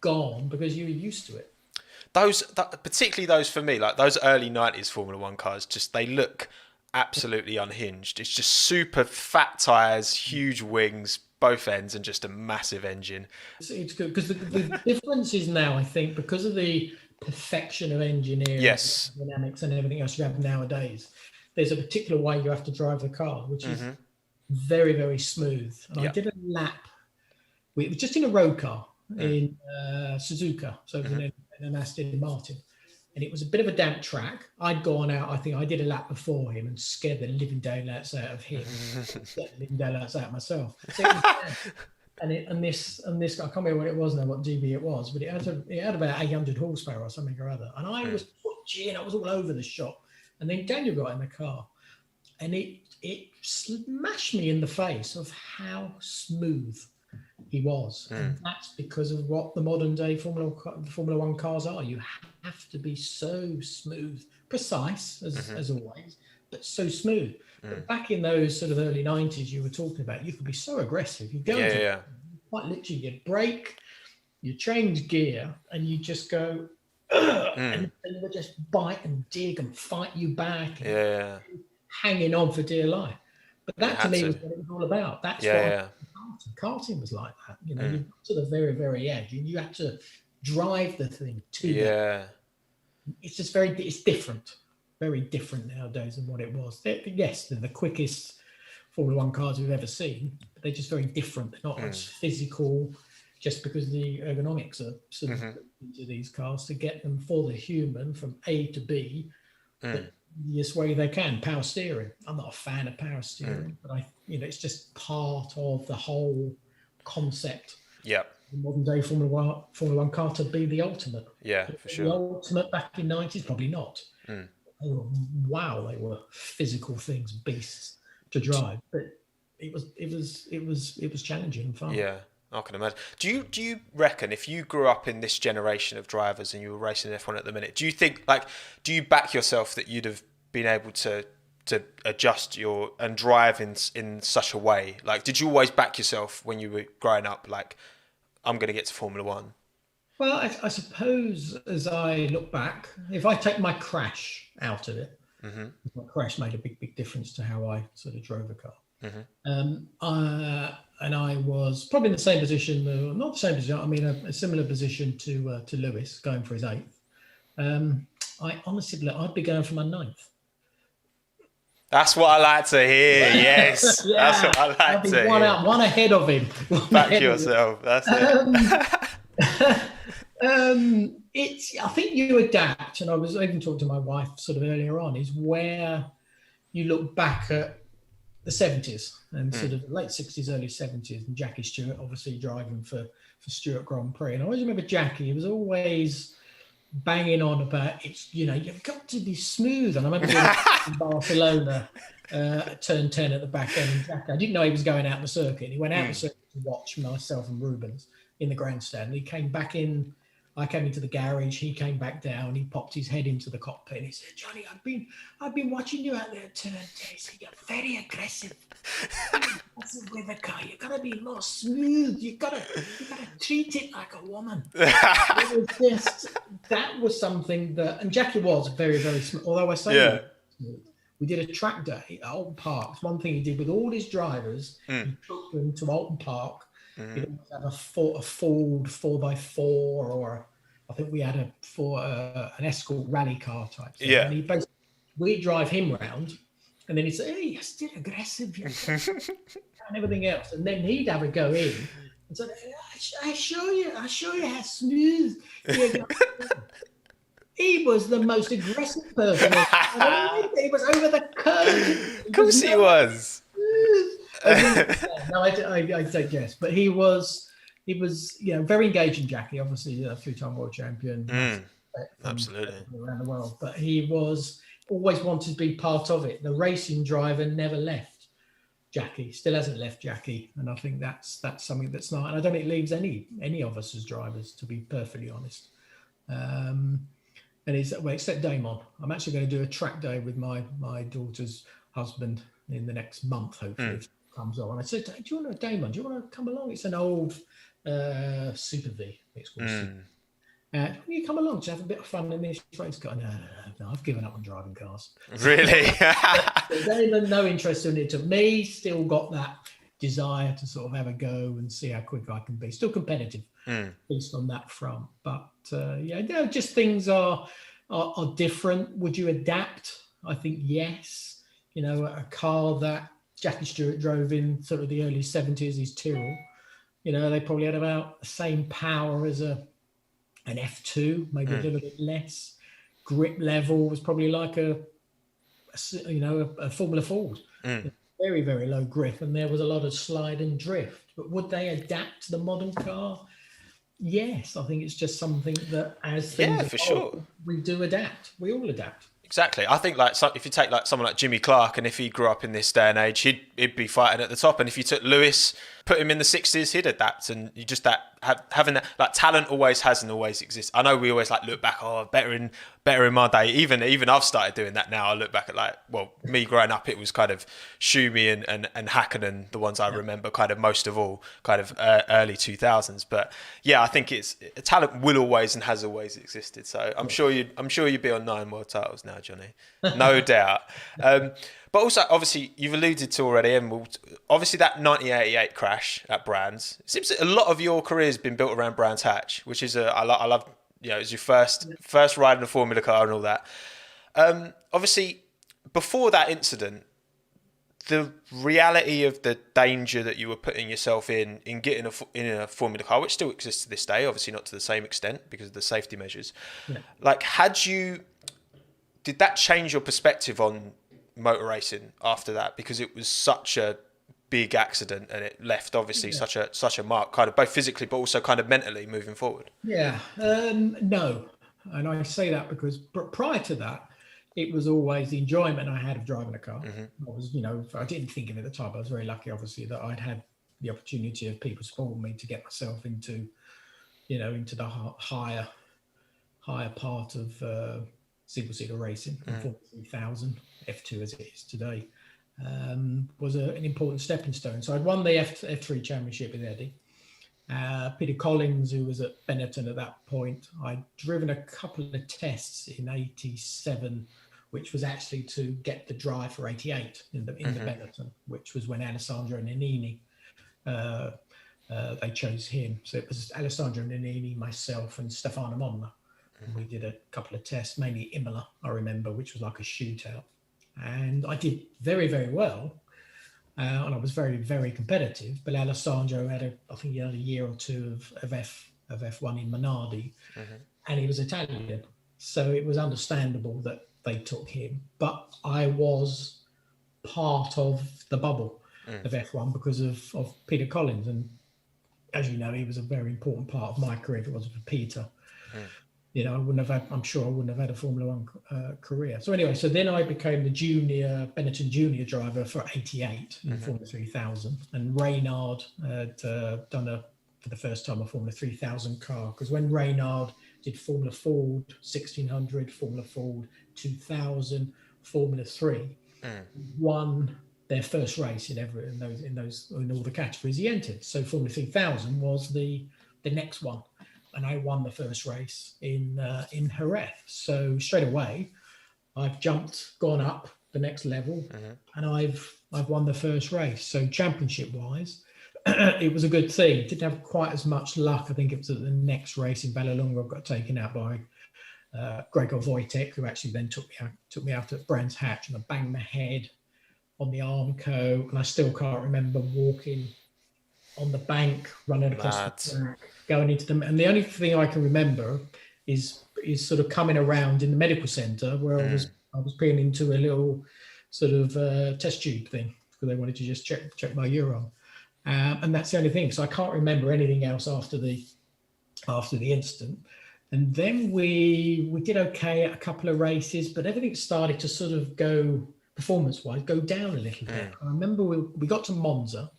gone, because you were used to it. Particularly those for me, like those early 90s Formula One cars, they look absolutely unhinged. It's just super fat tires, huge wings, both ends, and just a massive engine. It's good because the difference is now, I think, because of the perfection of engineering, Yes. dynamics, and everything else you have nowadays. There's a particular way you have to drive the car, which is very, very smooth. And I did a lap. It was just in a road car in Suzuka, so it was in an Aston Martin, and it was a bit of a damp track. I'd gone out. I think I did a lap before him and scared the living daylights out of him, scared the living daylights out of myself. So it was and this I can't remember what it was now, what GB it was, but it had about 800 horsepower or something or other. And I was twitching, I was all over the shop. And then Daniel got in the car, and it smashed me in the face of how smooth he was. And that's because of what the modern day Formula One cars are. You have to be so smooth, precise as always, but so smooth. But back in those sort of early 90s you were talking about, you could be so aggressive. You go quite literally, you brake, you change gear, and you just go and they would just bite and dig and fight you back, and hanging on for dear life. But that to me was what it was all about. That's what karting was like that. You know, you got to the very, very edge, and you had to drive the thing to that. It's just it's different, very different nowadays than what it was. They're the quickest Formula One cars we've ever seen, but they're just very different. They're not as physical, just because the ergonomics are sort of into these cars to get them for the human from A to B the easiest way they can. Power steering. I'm not a fan of power steering, but it's just part of the whole concept. Yeah. The modern day Formula One car to be the ultimate. Yeah, for sure. The ultimate back in the 90s, probably not. They were physical things, beasts to drive, but it was challenging and fun. Yeah, I can imagine. Do you reckon if you grew up in this generation of drivers and you were racing F1 at the minute, do you think, do you back yourself that you'd have been able to adjust and drive in such a way? Like, did you always back yourself when you were growing up, like, I'm going to get to Formula One? Well, I suppose as I look back, if I take my crash out of it, my crash made a big difference to how I sort of drove a car. And I was probably in the same position, not the same position, I mean a similar position to Lewis, going for his 8th. I honestly believe I'd be going for my 9th. That's what I like to hear. Yes, that's what I like to hear. One ahead of him. Back yourself. That's it. I think you adapt, and I was even talking to my wife sort of earlier on, is where you look back at the 70s and sort of late 60s, early 70s, and Jackie Stewart obviously driving for Stewart Grand Prix. And I always remember Jackie, he was always banging on about you've got to be smooth. And I remember being in Barcelona at turn 10 at the back end. Jackie, I didn't know he was going out the circuit. He went out the circuit to watch myself and Rubens in the grandstand. He came back in. I came into the garage. He came back down. He popped his head into the cockpit. And he said, "Johnny, I've been watching you out there at turn 10. You're very aggressive. With the car, you gotta be more smooth. You gotta treat it like a woman." That was something that, and Jackie was very, very smooth. Although I say we did a track day at Alton Park. It's one thing he did with all his drivers. He took them to Alton Park. He would have a Ford 4x4, or I think we had an Escort rally car type thing. Yeah. And we'd drive him round, and then he'd say, "Hey, you're still aggressive," and everything else. And then he'd have a go in and say, I show you how smooth you're." He was the most aggressive person. He was over the curve. Of course he was. No, I take yes, but he was very engaging. Jackie, obviously a 3-time world champion, absolutely around the world, but he was always wanted to be part of it. The racing driver never left Jackie, still hasn't left Jackie, and I think that's something that's not, and I don't think it leaves any of us as drivers, to be perfectly honest. And except Damon. I'm actually going to do a track day with my daughter's husband in the next month, hopefully. If it comes on. And I said, "Do you want to, Damon? Do you want to come along?" It's an old Super V. It's called Super. Will you come along to have a bit of fun in this race car? No, I've given up on driving cars. Really? They had no interest in it. To me, still got that desire to sort of have a go and see how quick I can be. Still competitive, at least on that front. But just things are different. Would you adapt? I think yes. A car that Jackie Stewart drove in sort of the early 70s, his Tyrrell. They probably had about the same power as an F2, maybe a little bit less. Grip level was probably like a Formula Ford. Very, very low grip, and there was a lot of slide and drift. But would they adapt to the modern car? Yes, I think it's just something that as things for sure, we do adapt. We all adapt. Exactly. I think if you take someone like Jimmy Clark, and if he grew up in this day and age, he'd be fighting at the top. And if you took Lewis, put him in the 60s, he'd adapt. And you just having that talent always has and always exists. I know we always look back, better in my day. Even I've started doing that now. I look back at me growing up, it was kind of Schumi and Hakkinen, the ones I remember kind of most of all, kind of early 2000s. But yeah, I think talent will always and has always existed. So I'm sure you'd be on 9 world titles now, Johnny, no doubt. But also, obviously, you've alluded to already, and obviously that 1988 crash at Brands. It seems that a lot of your career has been built around Brands Hatch, which is I love. It was your first ride in a Formula car and all that. Obviously, before that incident, the reality of the danger that you were putting yourself in getting in a Formula car, which still exists to this day, obviously not to the same extent because of the safety measures. Yeah. Did that change your perspective on motor racing after that? Because it was such a big accident and it left obviously such a mark, kind of both physically but also kind of mentally moving forward. No, and I say that because prior to that, it was always the enjoyment I had of driving a car. I was, I didn't think of it at the time. I was very lucky, obviously, that I'd had the opportunity of people supporting me to get myself into the higher part of single-seater racing. 40,000 F2 as it is today was an important stepping stone. So I'd won the F3 championship with Eddie. Peter Collins, who was at Benetton at that point, I'd driven a couple of tests in 87, which was actually to get the drive for 88 in the Benetton, which was when Alessandro Nannini, they chose him. So it was Alessandro Nannini, myself, and Stefano Monna. And we did a couple of tests, mainly Imola, I remember, which was like a shootout. And I did very, very well. And I was very, very competitive. But Alessandro I think he had a year or two of F1 in Minardi, and he was Italian. So it was understandable that they took him. But I was part of the bubble of F1 because of Peter Collins. And as you know, he was a very important part of my career if it wasn't for Peter. I'm sure I wouldn't have had a Formula One career. So anyway, so then I became the Benetton junior driver for 88 in Formula 3000. And Reynard had done for the first time, a Formula 3000 car. Because when Reynard did Formula Ford 1600, Formula Ford 2000, Formula 3, won their first race in all the categories he entered. So Formula 3000 was the next one. And I won the first race in Jerez. So straight away, I've gone up the next level, and I've won the first race. So championship-wise, it was a good thing. Didn't have quite as much luck. I think it was at the next race in Vallelunga, I got taken out by Gregor Wojtek, who actually then took me out at Brands Hatch, and I banged my head on the Armco, and I still can't remember walking on the bank, running across the track, going into them. And the only thing I can remember is sort of coming around in the medical centre where I was peeing into a little sort of test tube thing because they wanted to just check my urine. And that's the only thing. So I can't remember anything else after the incident. And then we did okay at a couple of races, but everything started to sort of go, performance-wise, go down a little bit. I remember we got to Monza,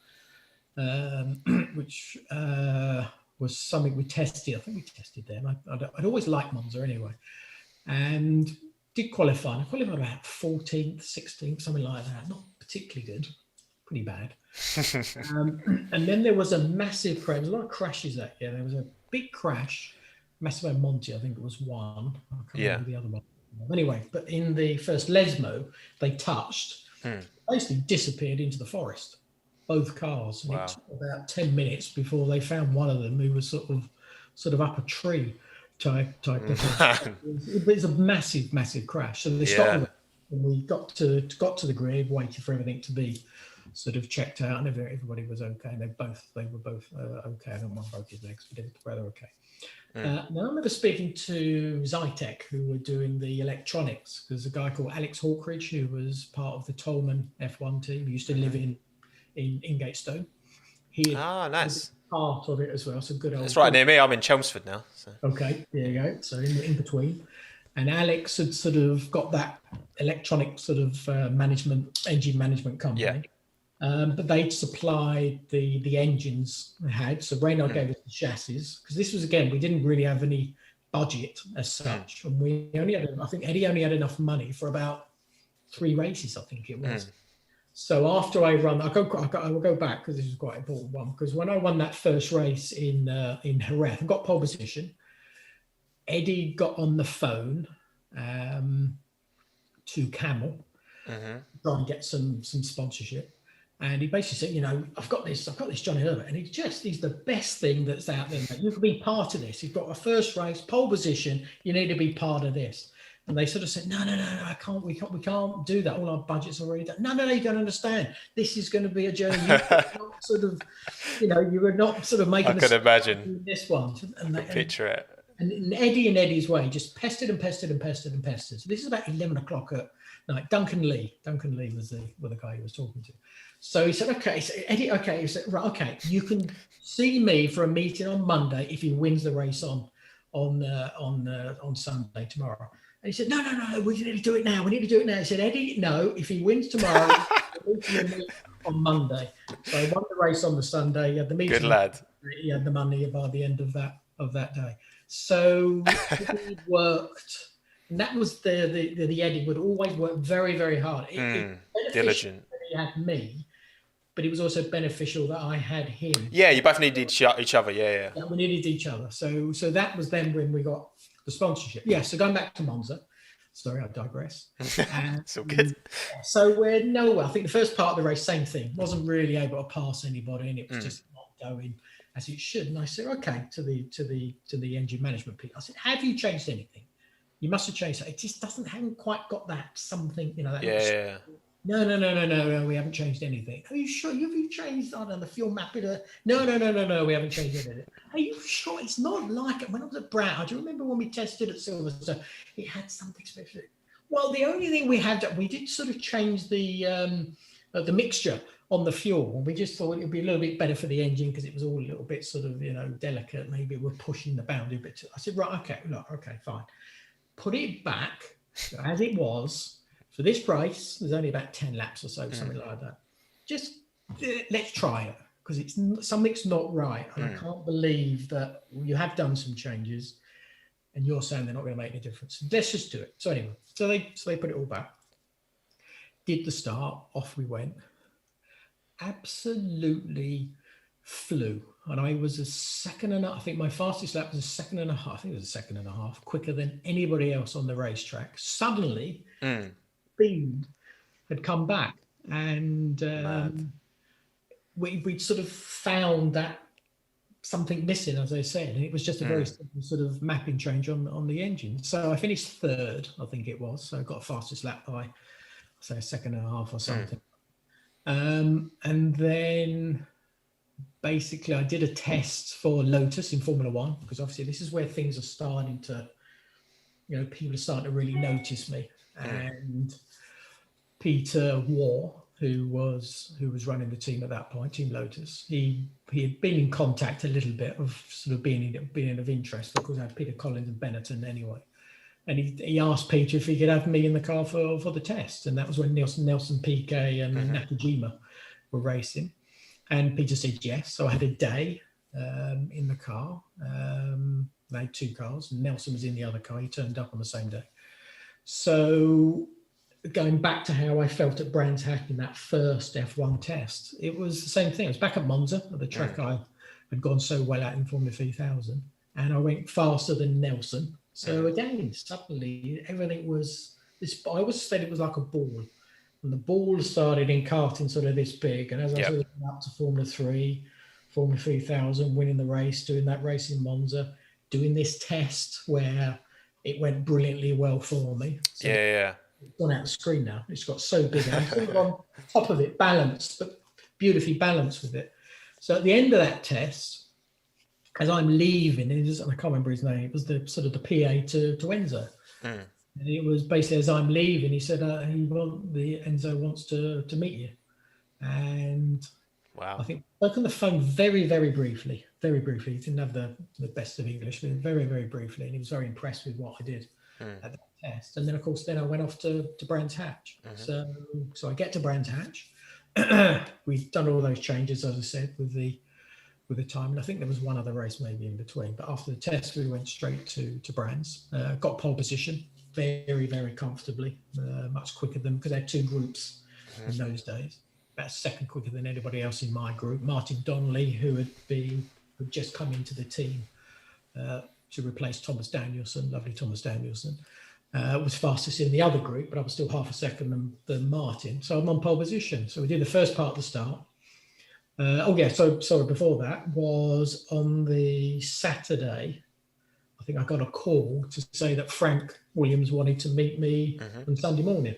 which was something we tested. I think we tested there. I'd always liked Monza anyway. And did qualify. I qualified about 14th, 16th, something like that. Not particularly good. Pretty bad. And then there was a massive crash. There was a lot of crashes that year. There was a big crash Massimo Monti, I think it was one. I can't Yeah. remember the other one. Anyway, but in the first Lesmo, they touched, basically disappeared into the forest, both cars. And Wow. it took about 10 minutes before they found one of them who was sort of up a tree type of thing. It was a massive crash. So they stopped and we got to the grid, waited for everything to be sort of checked out, and everybody was okay. And they were both okay. I don't want to broke his legs, but they were okay. Now I remember speaking to Zytec, who were doing the electronics. There's a guy called Alex Hawkridge, who was part of the Tolman F1 team. He used to live in Ingatestone. He nice. Part of it as well. So good old. It's right near me. I'm in Chelmsford now. So. Okay, there you go. So in between. And Alex had sort of got that electronic sort of engine management company. Yeah. But they'd supplied the engines they had. So Reynard gave us the chassis, because this was, again, we didn't really have any budget as such. And we only had, I think Eddie only had enough money for about 3 races, I think it was. So after I run, I will go back, because this is quite an important one, because when I won that first race in Jerez, I got pole position. Eddie got on the phone to Camel, try and get some sponsorship. And he basically said, I've got this Johnny Herbert, and he's the best thing that's out there. Mate. You can be part of this. You've got a first race, pole position. You need to be part of this. And they sort of said, no, I can't. We can't do that. All our budget's already done. No, you don't understand. This is going to be a journey. You were not sort of making. I could imagine this one. Picture it. And Eddie, in Eddie's way, just pestered. So this is about 11 o'clock at night. Duncan Lee was the guy he was talking to. So he said, okay. So Eddie, okay. He said, right, okay. You can see me for a meeting on Monday if he wins the race on Sunday tomorrow. And he said, no, we need to do it now. He said, Eddie, no, if he wins tomorrow, we'll meet on Monday. So I won the race on the Sunday. He had the meeting. Good lad. He had the money by the end of that day. So he worked, and that was the Eddie would always work very, very hard. Diligent. He had me, but it was also beneficial that I had him. Yeah, you both needed each other. Yeah. We needed each other. So that was then when we got the sponsorship. Yeah. So going back to Monza. Sorry, I digress. It's all good. So we're nowhere. I think the first part of the race, same thing. Wasn't really able to pass anybody, and it was just not going as it should. And I said, okay, to the engine management people. I said, have you changed anything? You must have changed it. It just haven't quite got that something, that. Yeah. No, we haven't changed anything. Are you sure? Have you changed, I don't know, the fuel map? No, we haven't changed anything. Are you sure? It's not like it. When I was at Brown, do you remember when we tested at Silverstone? It had something specific. Well, the only thing we did sort of change the mixture on the fuel. We just thought it would be a little bit better for the engine because it was all a little bit sort of, delicate. Maybe we're pushing the boundary a bit too. I said, right, okay, fine. Put it back as it was. For this price, there's only about 10 laps or so, something like that. Just let's try it, because something's not right. And I can't believe that you have done some changes and you're saying they're not going to make any difference. Let's just do it. So anyway, so they put it all back. Did the start, off we went. Absolutely flew. And I was I think my fastest lap was a second and a half. I think it was a second and a half quicker than anybody else on the racetrack. Suddenly, speed had come back, and we'd sort of found that something missing, as I said, and it was just a very simple sort of mapping change on the engine. So I finished third, I think it was. So I got a fastest lap by, say, a second and a half or something. And then basically I did a test for Lotus in Formula One, because obviously this is where things are starting to, people are starting to really notice me. And Peter Waugh, who was running the team at that point, Team Lotus, he had been in contact a little bit of sort of being of interest, because I had Peter Collins and Benetton anyway. And he asked Peter if he could have me in the car for the test. And that was when Nelson Piquet and Nakajima were racing. And Peter said yes. So I had a day in the car. I had 2 cars. And Nelson was in the other car. He turned up on the same day. So going back to how I felt at Brands Hatch in that first F1 test, it was the same thing. I was back at Monza, at the track I had gone so well at in Formula 3000. and I went faster than Nelson. So again, suddenly everything was this. I always said it was like a ball, and the ball started in karting sort of this big, and as I sort of went up to Formula 3, Formula 3000, winning the race, doing that race in Monza, doing this test where it went brilliantly well for me. So it's gone out the screen now. It's got so big. I'm sort of on top of it, balanced, but beautifully balanced with it. So at the end of that test, as I'm leaving, I can't remember his name. It was the sort of the PA to Enzo. And it was basically as I'm leaving, he said, Enzo wants to meet you. And I think I spoke on the phone very, very briefly. Very briefly. He didn't have the best of English, but very, very briefly. And he was very impressed with what I did at that test. And then, of course, I went off to Brands Hatch. So I get to Brands Hatch. We've done all those changes, as I said, with the time. And I think there was one other race maybe in between. But after the test, we went straight to Brands. Got pole position very, very comfortably. Much quicker than, because I had two groups in those days. About a second quicker than anybody else in my group. Martin Donnelly, who had just come into the team to replace Thomas Danielson, lovely Thomas Danielson, was fastest in the other group, but I was still half a second than Martin. So I'm on pole position. So we did the first part of the start. So sorry, before that was on the Saturday. I think I got a call to say that Frank Williams wanted to meet me on Sunday morning.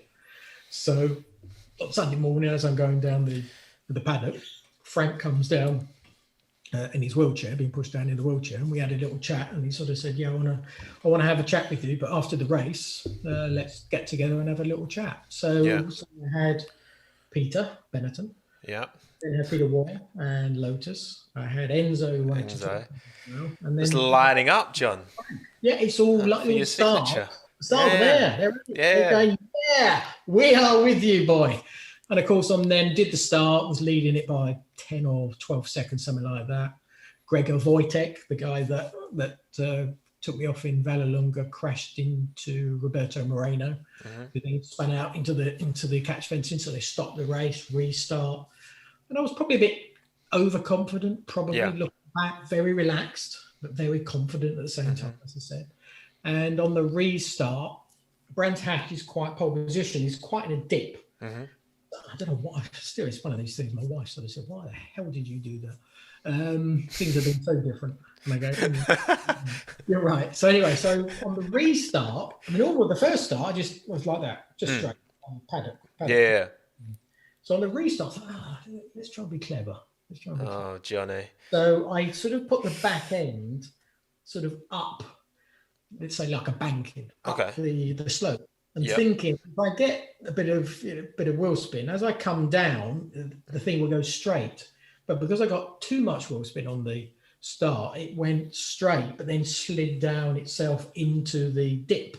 So on Sunday morning, as I'm going down the paddock, Frank comes down in his wheelchair, being pushed down in the wheelchair, and we had a little chat. And he sort of said, "Yeah, I want to have a chat with you, but after the race, let's get together and have a little chat." So I had Peter Benetton. Yeah. Then I had Peter Wall and Lotus. I had Enzo who wanted to talk. And then it's lining up, John. Yeah, it's all like your signature. Start there. They're going, we are with you, boy. And of course, on then did the start, was leading it by 10 or 12 seconds, something like that. Gregor Wojtek, the guy that took me off in Vallelunga, crashed into Roberto Moreno. Who then spun out into the catch fencing, so they stopped the race, restart. And I was probably a bit overconfident, looking back, very relaxed, but very confident at the same time, as I said. And on the restart, Brands Hatch is quite pole position. He's quite in a dip. I don't know what. Still, it's one of these things. My wife sort of said, "Why the hell did you do that?" Things have been so different. And I go, "You're right." So anyway, on the restart, I mean, all the first start, I just was like that, just straight on paddock. Yeah. So on the restart, I thought, let's try and be clever. Oh, Johnny. So I sort of put the back end sort of up, let's say like a banking, up the slope. And thinking, if I get a bit of wheel spin, as I come down, the thing will go straight. But because I got too much wheel spin on the start, it went straight, but then slid down itself into the dip.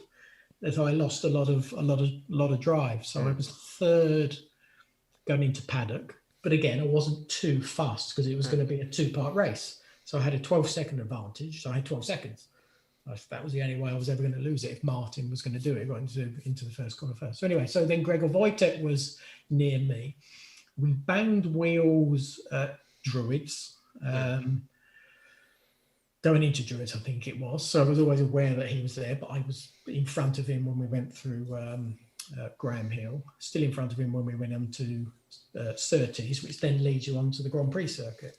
So I lost a lot of drive. So I was third going into paddock. But again, I wasn't too fast because it was going to be a two-part race. So I had a 12-second advantage. So I had 12 seconds. That was the only way I was ever going to lose it if Martin was going to do it, got into the first corner first. So anyway, so then Gregor Wojtek was near me. We banged wheels at Druids, going into Druids, I think it was. So I was always aware that he was there, but I was in front of him when we went through Graham Hill, still in front of him when we went on to Surtees, which then leads you onto the Grand Prix circuit.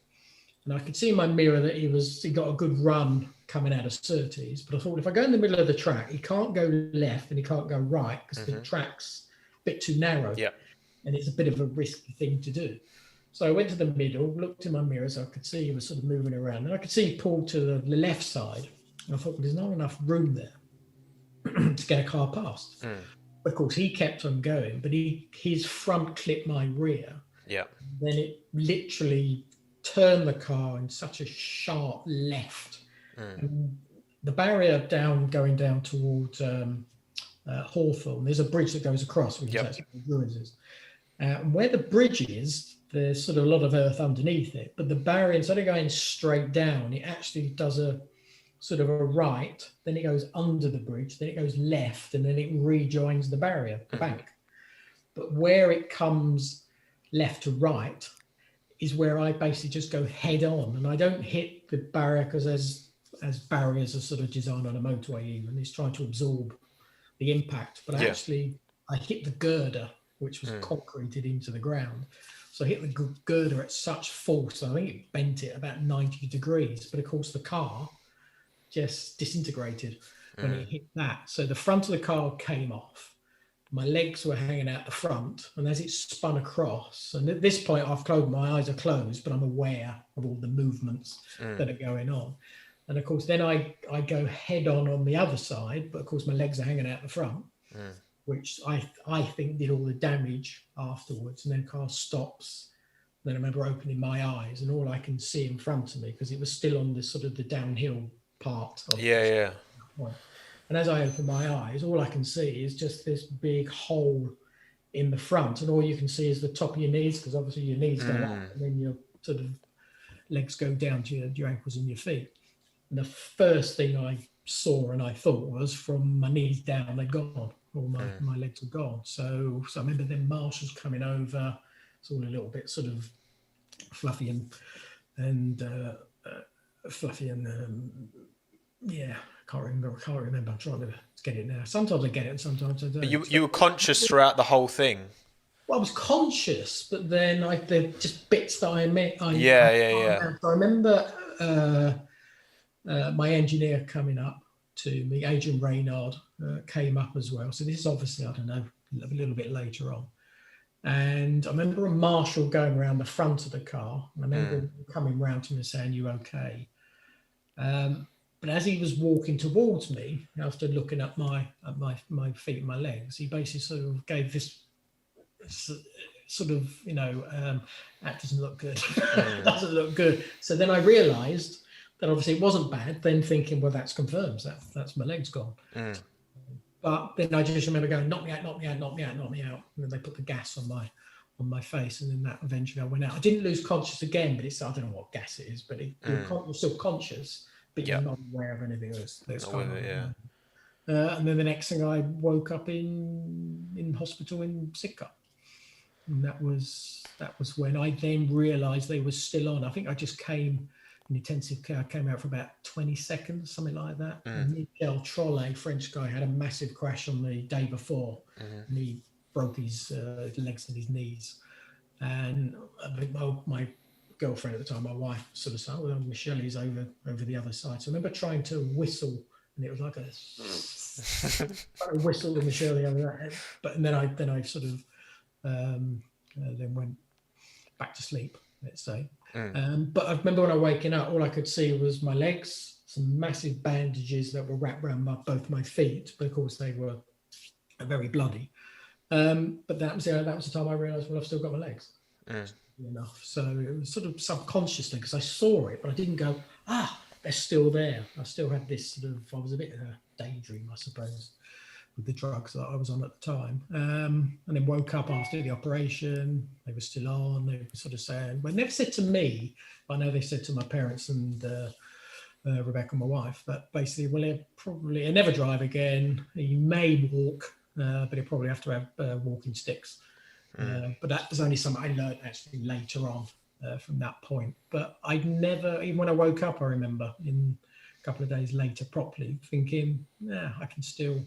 And I could see in my mirror that he got a good run coming out of Surtees. But I thought, if I go in the middle of the track, he can't go left and he can't go right because the track's a bit too narrow. Yeah. And it's a bit of a risky thing to do. So I went to the middle, looked in my mirror so I could see he was sort of moving around. And I could see he pulled to the left side. And I thought, well, there's not enough room there to get a car past. Of course, he kept on going, but his front clipped my rear. Yeah. Then it literally turned the car in such a sharp left. And the barrier going down towards Hawthorne, there's a bridge that goes across, which is actually where Ruins is. And where the bridge is, there's sort of a lot of earth underneath it, but the barrier, instead of going straight down, it actually does a sort of a right, then it goes under the bridge, then it goes left, and then it rejoins the barrier, the bank. But where it comes left to right is where I basically just go head on, and I don't hit the barrier because there's as barriers are sort of designed on a motorway, even it's trying to absorb the impact. But actually, I hit the girder, which was concreted into the ground. So I hit the girder at such force, I think it bent it about 90 degrees. But of course, the car just disintegrated when it hit that. So the front of the car came off. My legs were hanging out the front, and as it spun across, and at this point, my eyes are closed, but I'm aware of all the movements that are going on. And of course, then I go head on the other side, but of course, my legs are hanging out the front, which I think did all the damage afterwards. And then the car stops. Then I remember opening my eyes, and all I can see in front of me, because it was still on this sort of the downhill part. And as I open my eyes, all I can see is just this big hole in the front, and all you can see is the top of your knees, because obviously your knees go up, and then your sort of legs go down to your ankles and your feet. And the first thing I saw and I thought was, from my knees down, they'd gone. All my legs were gone. So I remember then marshals coming over. It's all a little bit sort of fluffy and fluffy and yeah. I can't remember. I'm trying to get it now. Sometimes I get it, and sometimes I don't. But you were conscious throughout the whole thing. Well, I was conscious, but then they're just bits that I met. Yeah. I remember my engineer coming up to me, Adrian Reynard, came up as well. So this is obviously, I don't know, a little bit later on. And I remember a marshal going around the front of the car. And I remember coming round to me and saying, "You okay?" But as he was walking towards me, after looking at my feet and my legs, he basically sort of gave this sort of, that doesn't look good. Doesn't look good. So then I realised that obviously it wasn't bad. Then thinking, well, that's confirms that's my legs gone. But then I just remember going, knock me out. And then they put the gas on my face, and then that eventually I went out. I didn't lose conscious again, but I don't know what gas it is, but you're still conscious, but you're not aware of anything that's going on. And then the next thing, I woke up in hospital in Sitka. And that was when I then realised they were still on. I think I just came in intensive care. I came out for about 20 seconds, something like that. And Michel Trollet, French guy, had a massive crash on the day before, and he broke his legs and his knees. And I think my girlfriend at the time, my wife, sort of said, "Oh, well, Michelle is over the other side." So I remember trying to whistle, and it was like a whistle with Michelle the other side. But then I sort of then went back to sleep, let's say. But I remember when I waking up, all I could see was my legs, some massive bandages that were wrapped around both my feet, but of course they were very bloody. But that was the time I realised, well, I've still got my legs. Enough. So it was sort of subconsciously, because I saw it, but I didn't go, they're still there. I still had this sort of, I was a bit in a daydream, I suppose, with the drugs that I was on at the time. And then woke up after the operation. They were still on. They were sort of saying, well, they never said to me, but I know they said to my parents and Rebecca, my wife, but basically, well, he'll never drive again. He may walk, but he'll probably have to have walking sticks. But that was only something I learned actually later on from that point. But I'd never, even when I woke up, I remember in a couple of days later properly thinking, I can still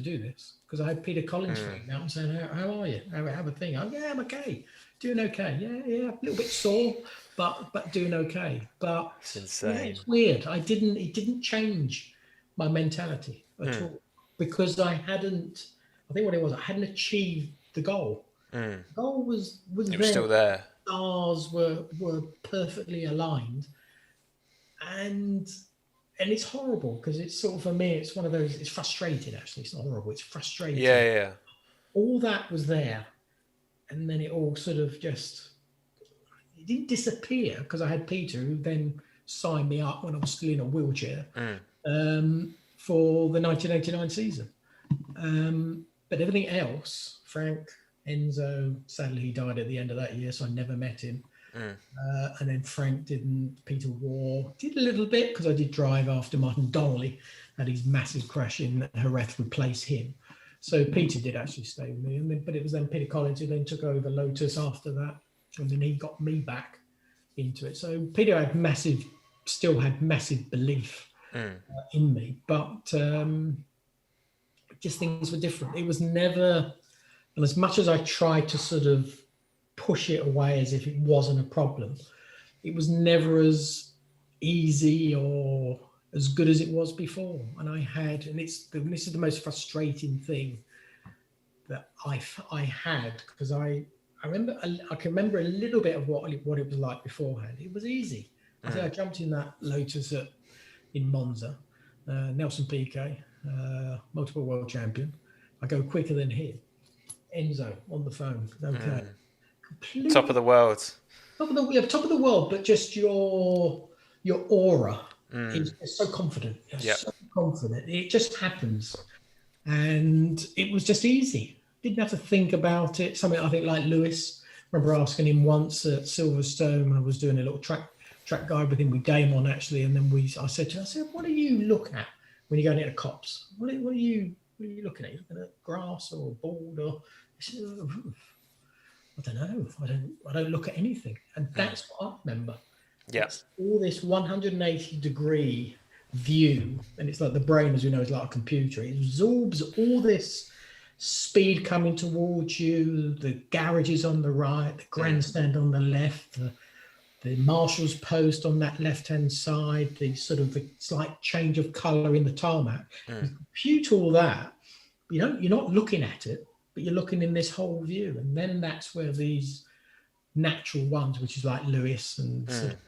do this, because I had Peter Collins ringing out and saying, how are you? Have a thing. I'm okay, doing okay. Yeah, a little bit sore, but doing okay. But it's insane. Yeah, it's weird. It didn't change my mentality at all, because I think what it was, I hadn't achieved the goal. The goal was it was still there. Stars were perfectly aligned, and it's horrible, because it's sort of, for me, it's one of those, it's frustrating actually. It's not horrible, it's frustrating. Yeah. All that was there, and then it all sort of just, it didn't disappear, because I had Peter, who then signed me up when I was still in a wheelchair for the 1989 season. But everything else, Frank, Enzo, sadly he died at the end of that year, so I never met him. And then Frank didn't. Peter Waugh did a little bit, because I did drive after Martin Donnelly had his massive crash in Jerez, replace him. So Peter did actually stay with me, but it was then Peter Collins who then took over Lotus after that, and then he got me back into it. So Peter had massive still had massive belief in me, but just things were different. It was never, and as much as I tried to sort of push it away as if it wasn't a problem, it was never as easy or as good as it was before. And this is the most frustrating thing that I had, because I can remember a little bit of what it was like beforehand. It was easy. I think I jumped in that Lotus in Monza, Nelson Piquet, multiple world champion. I go quicker than him. Enzo on the phone. Okay. Completely Top of the world. Top of the world, but just your aura is so confident. You're so confident. It just happens. And it was just easy. Didn't have to think about it. Something I think like Lewis. I remember asking him once at Silverstone. I was doing a little track guide with him with game on actually, and then I said, "What do you look at when you go into cops? What are you looking at? You looking at grass or a board or?" He said, "I don't know. I don't look at anything." And that's what I remember. Yeah. It's all this 180-degree view, and it's like the brain, as we know, is like a computer. It absorbs all this speed coming towards you, the garages on the right, the grandstand on the left, the marshal's post on that left-hand side, the sort of the slight change of colour in the tarmac. You compute all that. You're not looking at it, but you're looking in this whole view. And then that's where these natural ones, which is like Lewis and sort of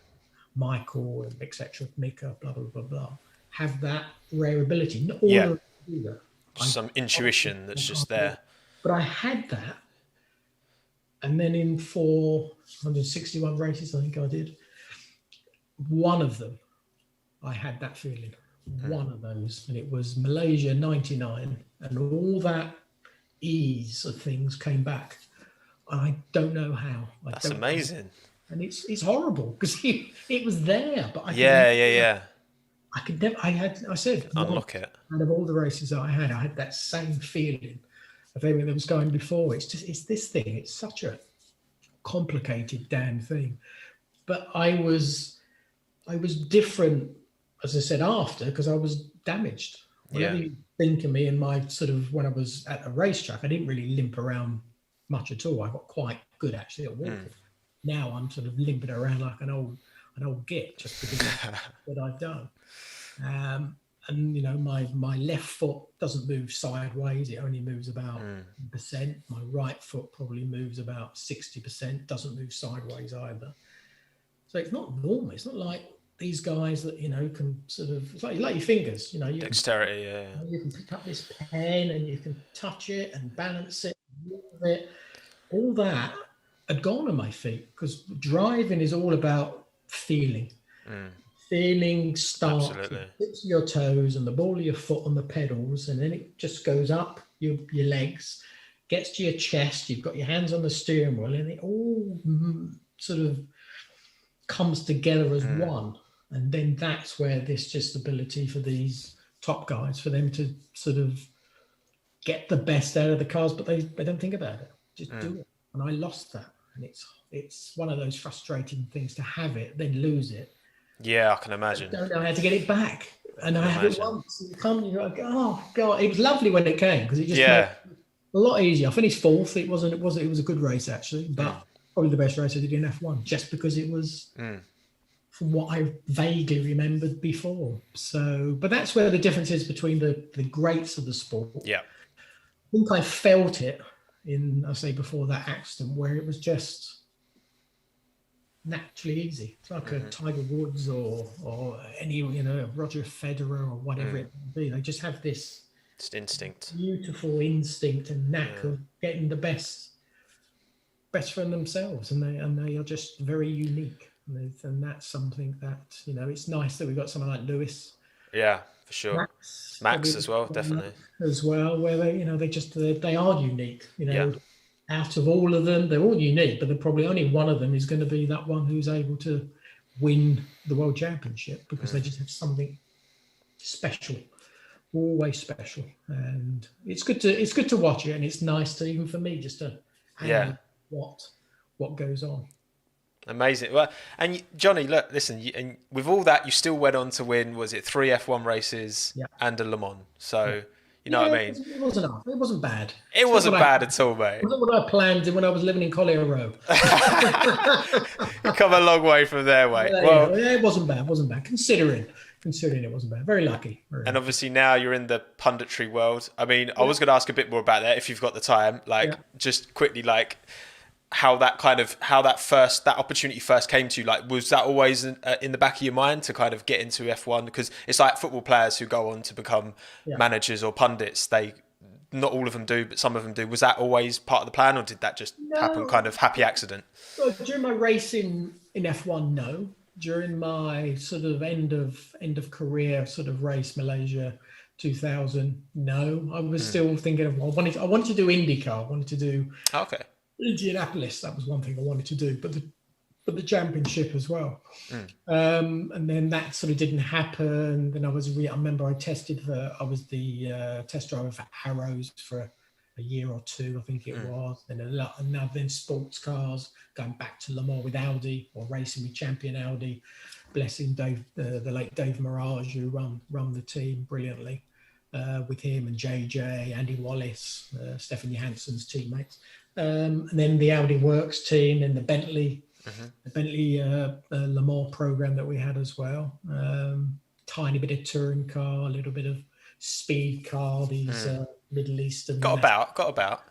Michael and etc., Mika, blah, blah, blah, blah, have that rare ability. Not all of them do that. Some intuition that's just there. But I had that. And then in 461 races, I think I did, one of them, I had that feeling. One of those. And it was Malaysia 99. And all that ease of things came back. And I don't know how. That's amazing. And it's horrible because it was there. But I could never, I said, unlock it. Out of all the races that I had that same feeling of everything that was going before. It's this thing. It's such a complicated damn thing. But I was different, as I said, after, because I was damaged. Whatever you think of me in my sort of, when I was at a racetrack, I didn't really limp around much at all. I got quite good actually at walking. Now I'm sort of limping around like an old git just because of what I've done. And my left foot doesn't move sideways; it only moves about percent. My right foot probably moves about 60%. Doesn't move sideways either. So it's not normal. It's not like these guys that can sort of. It's like your fingers. Dexterity. You can pick up this pen and you can touch it and balance it, move it. All that had gone on my feet because driving is all about feeling. Feeling starts with your toes and the ball of your foot on the pedals, and then it just goes up your legs, gets to your chest, you've got your hands on the steering wheel, and it all sort of comes together as one. And then that's where this just ability for these top guys, for them to sort of get the best out of the cars, but they don't think about it, just do it. And I lost that, and it's one of those frustrating things to have it, then lose it. Yeah, I can imagine. I don't know how to get it back. And I had it once. You're like, oh God, it was lovely when it came because it just made it a lot easier. I finished fourth. It was a good race actually, but probably the best race I did in F1 just because it was from what I vaguely remembered before. So, but that's where the difference is between the greats of the sport. Yeah. I think I felt it before that accident where it was just naturally easy. It's like a Tiger Woods or any Roger Federer or whatever it may be. They just have this instinct, beautiful instinct and knack of getting the best from themselves, and they are just very unique. And that's something that it's nice that we've got someone like Lewis. Yeah, for sure. Max as well, definitely. As well, where they are unique. Out of all of them, they're all unique, but probably only one of them is going to be that one who's able to win the world championship because they just have something special, always special. And it's good to watch it, and it's nice to, even for me, just to what goes on. Amazing. Well, and Johnny, look, listen, and with all that, you still went on to win, was it 3 F1 races Yeah. and a Le Mans? So, Yeah. you know what I mean? It wasn't enough. It wasn't bad. It It's not wasn't what I, bad at all, mate. wasn't what I planned when I was living in Collier Row. Come a long way from there, mate. Well, Yeah, it wasn't bad. It wasn't bad. Considering it wasn't bad. Very lucky. and obviously now you're in the punditry world. I mean, I was going to ask a bit more about that if you've got the time. Like, just quickly, like how that opportunity first came to you. Like, was that always in the back of your mind to kind of get into F1? Because it's like football players who go on to become managers or pundits. Not all of them do, but some of them do. Was that always part of the plan, or did that just happen kind of happy accident? So during my racing in F1, no. During my sort of end of career sort of race, Malaysia 2000, no. I was still thinking of, I wanted to do IndyCar. I wanted to do Indianapolis. That was one thing I wanted to do, but the championship as well. And then that sort of didn't happen. Then I remember I was the test driver for Arrows for a year or two, I think it was. And now then sports cars, going back to Le Mans with Audi, or racing with champion Audi. Blessing Dave, the late Dave Mirage, who run the team brilliantly, with him and JJ, Andy Wallace, Stefan Johansson's teammates. And then the Audi Works team, and the Bentley Le Mans program that we had as well. Tiny bit of touring car, a little bit of speed car, these Middle Eastern. Got about.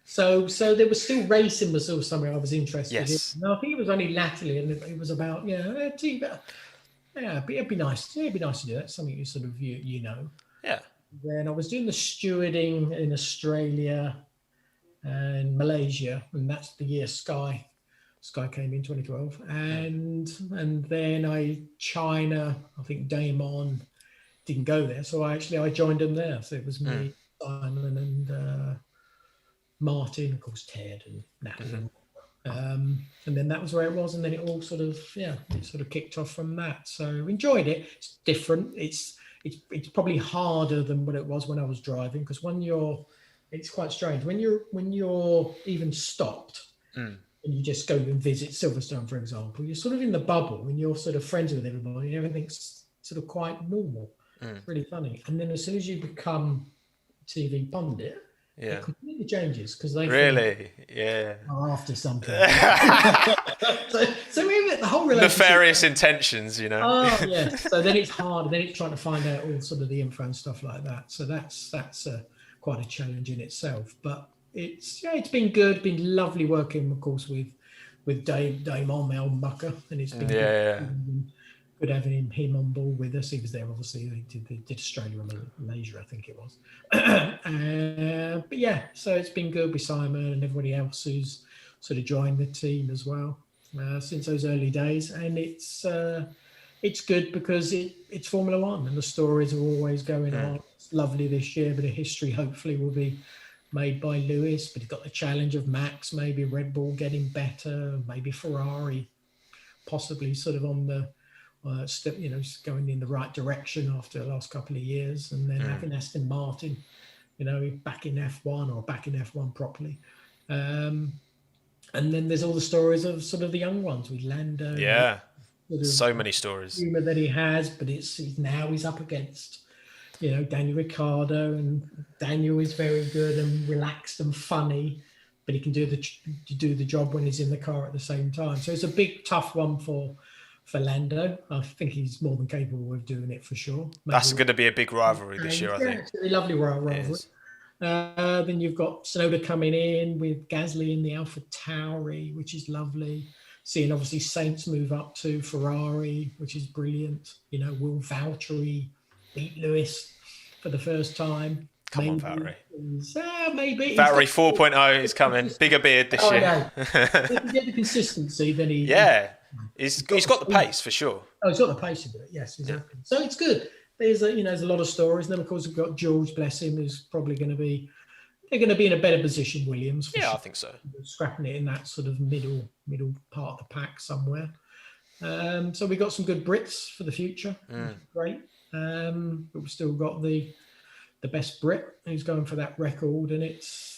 So there was still racing was still something I was interested in. No, I think it was only latterly, and it was about it'd be nice. Yeah, it'd be nice to do that. Something you sort of you know. Yeah. Then I was doing the stewarding in Australia and Malaysia, and that's the year Sky came in 2012, and then China. I think Damon didn't go there, so I joined them there. So it was me, Simon, and Martin, of course, Ted and Natalie. And then that was where it was, and then it all sort of kicked off from that. So enjoyed it. It's different. It's probably harder than what it was when I was driving, because it's quite strange when you're even stopped and you just go and visit Silverstone, for example. You're sort of in the bubble and you're sort of friends with everybody, and everything's sort of quite normal. It's really funny. And then as soon as you become TV pundit, it completely changes, because they are after something. so even the whole relationship, nefarious intentions, you know. Oh yeah. So then it's hard, and then it's trying to find out all sort of the info and stuff like that. So that's quite a challenge in itself. But it's been good. Been lovely working, of course, with Damon Mucker, and it's been good having him on board with us. He was there, obviously. He did Australia and Malaysia, I think it was. But yeah, so it's been good with Simon and everybody else who's sort of joined the team as well since those early days. And it's good because it's Formula One, and the stories are always going on. It's lovely this year, but a history hopefully will be made by Lewis. But he's got the challenge of Max, maybe Red Bull getting better, maybe Ferrari possibly sort of on the going in the right direction after the last couple of years, and then having Aston Martin, back in F1 or back in F1 properly. And then there's all the stories of sort of the young ones with Lando. Yeah, so many stories. Humor that he has, but he's up against, Daniel Ricciardo, and Daniel is very good and relaxed and funny, but he can do the job when he's in the car at the same time. So it's a big, tough one for Lando. I think he's more than capable of doing it for sure. Maybe that's going to be a big rivalry this year, I think. It's a lovely rivalry. Then you've got Tsunoda coming in with Gasly in the Alpha Tauri, which is lovely. Seeing obviously Saints move up to Ferrari, which is brilliant. Will Valtteri beat Lewis for the first time? Come on, Valtteri. Maybe. Valtteri 4.0 is coming. Bigger beard this year. If you get the consistency, then he... Yeah. He's got the pace for sure. Oh, he's got the pace to do it. Yes, exactly. Yeah. So it's good. There's a lot of stories. And then of course we've got George, bless him, who's probably going to be. They're going to be in a better position, Williams. Yeah, sure. I think so. Scrapping it in that sort of middle part of the pack somewhere. So we got some good Brits for the future. Great. But we've still got the best Brit who's going for that record, and it's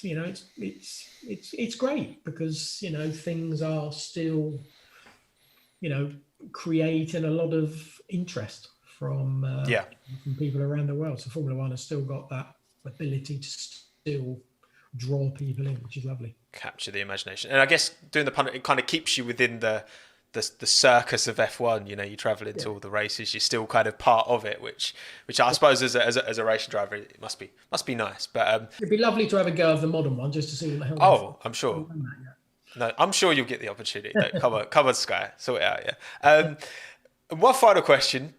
great because things are still creating a lot of interest from people around the world. So Formula One has still got that ability to still draw people in, which is lovely. Capture the imagination. And I guess doing the pundit, it kind of keeps you within the circus of F1. You travel into all the races, you're still kind of part of it, which I suppose as a racing driver, it must be nice. But it'd be lovely to have a go of the modern one just to see what the hell. I'm sure. No, I'm sure you'll get the opportunity. Come on, Sky, sort it out. Yeah. One final question.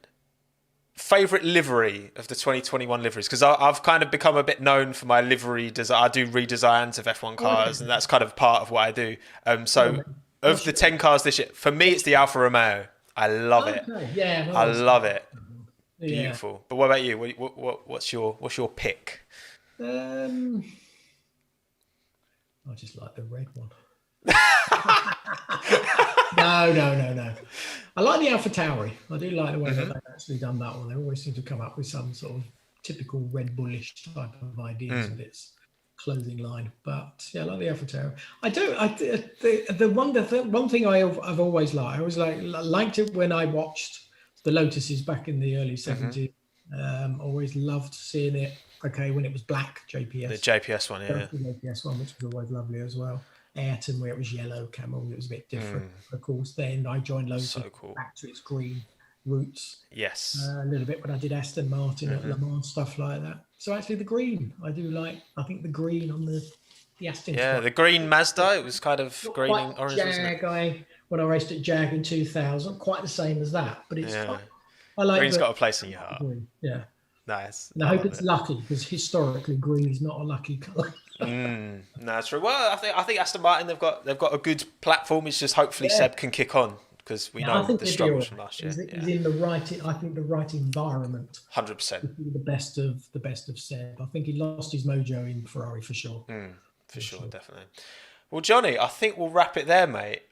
Favorite livery of the 2021 liveries, because I've kind of become a bit known for my livery design. I do redesigns of F1 cars, and that's kind of part of what I do. Of the 10 cars this year, for me it's the Alfa Romeo. I love it. Yeah, I love it. Beautiful. Yeah. But what about you? What's your pick? I just like the red one. No. I like the Alpha Tauri. I do like the way that they've actually done that one. They always seem to come up with some sort of typical Red Bullish type of ideas with its clothing line. But yeah, I like the Alpha Tauri. The one thing I've always liked. I always liked it when I watched the Lotuses back in the early 70s. Always loved seeing it. Okay, when it was black JPS. The JPS one, yeah. The JPS one, which was always lovely as well. Ayrton, where it was yellow camel, it was a bit different. Of course, then I joined Lotus back to its green roots. Yes. A little bit when I did Aston Martin at Le Mans, stuff like that. So actually the green, I do like. I think the green on the Aston. Yeah, the green Mazda, it was kind of green and orange, wasn't it? When I raced at Jag in 2000, quite the same as that. But it's I like green's got a place in your heart. Green. Yeah. Nice. And I hope it's lucky, because historically green is not a lucky colour. No, that's true. Well, I think Aston Martin, they've got a good platform. It's just hopefully Seb can kick on, because we know the struggles from last year. He's in the right. I think the right environment. 100%. The best of Seb. I think he lost his mojo in Ferrari for sure. For sure, definitely. Well, Johnny, I think we'll wrap it there, mate.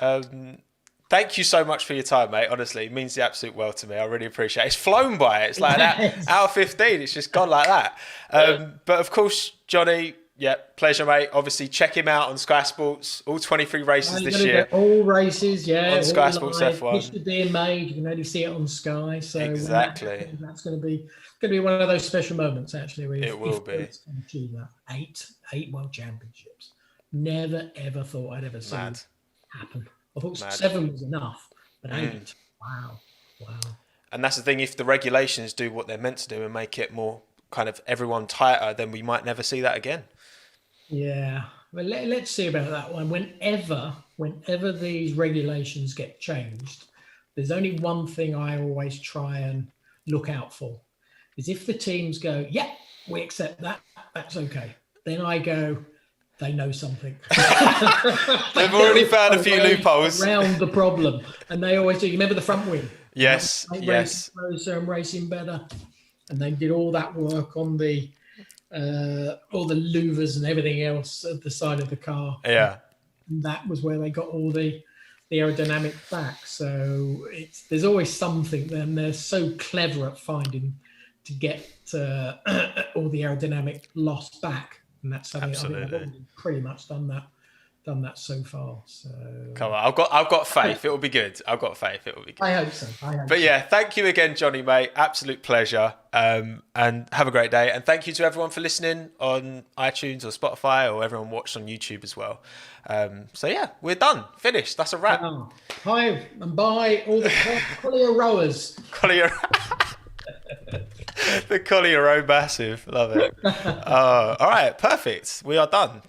Thank you so much for your time, mate. Honestly, it means the absolute world to me. I really appreciate it. It's flown by. It's like that. Hour 15. It's just gone like that. But of course, Johnny, pleasure, mate. Obviously, check him out on Sky Sports. All 23 races this year. All races, on Sky Sports F1. History being made. You can only see it on Sky. So exactly. That's going to be one of those special moments. Actually, it will be. Achieve that. Eight world championships. Never ever thought I'd ever see it happen. I thought 7 was enough, but 8. Wow. And that's the thing. If the regulations do what they're meant to do and make it more kind of everyone tighter, then we might never see that again. Yeah. Well, let's see about that one. Whenever these regulations get changed, there's only one thing I always try and look out for, is if the teams go, we accept that, that's okay. Then I go, they know something. They've already found a few loopholes around the problem, and they always do. You remember the front wing? Yes. Closer and racing better, and they did all that work on the all the louvers and everything else at the side of the car. Yeah, and that was where they got all the aerodynamic back. So there's always something. And they're so clever at finding to get all the aerodynamic loss back. And that's something I've pretty much done that so far. So come on, I've got faith. It will be good. I've got faith. It will be good. I hope so. But yeah, thank you again, Johnny, mate. Absolute pleasure. And have a great day. And thank you to everyone for listening on iTunes or Spotify, or everyone watched on YouTube as well. So yeah, we're done. Finished. That's a wrap. Hi and bye all the Collier Rowers. The Collier Row massive. Love it. All right, perfect. We are done.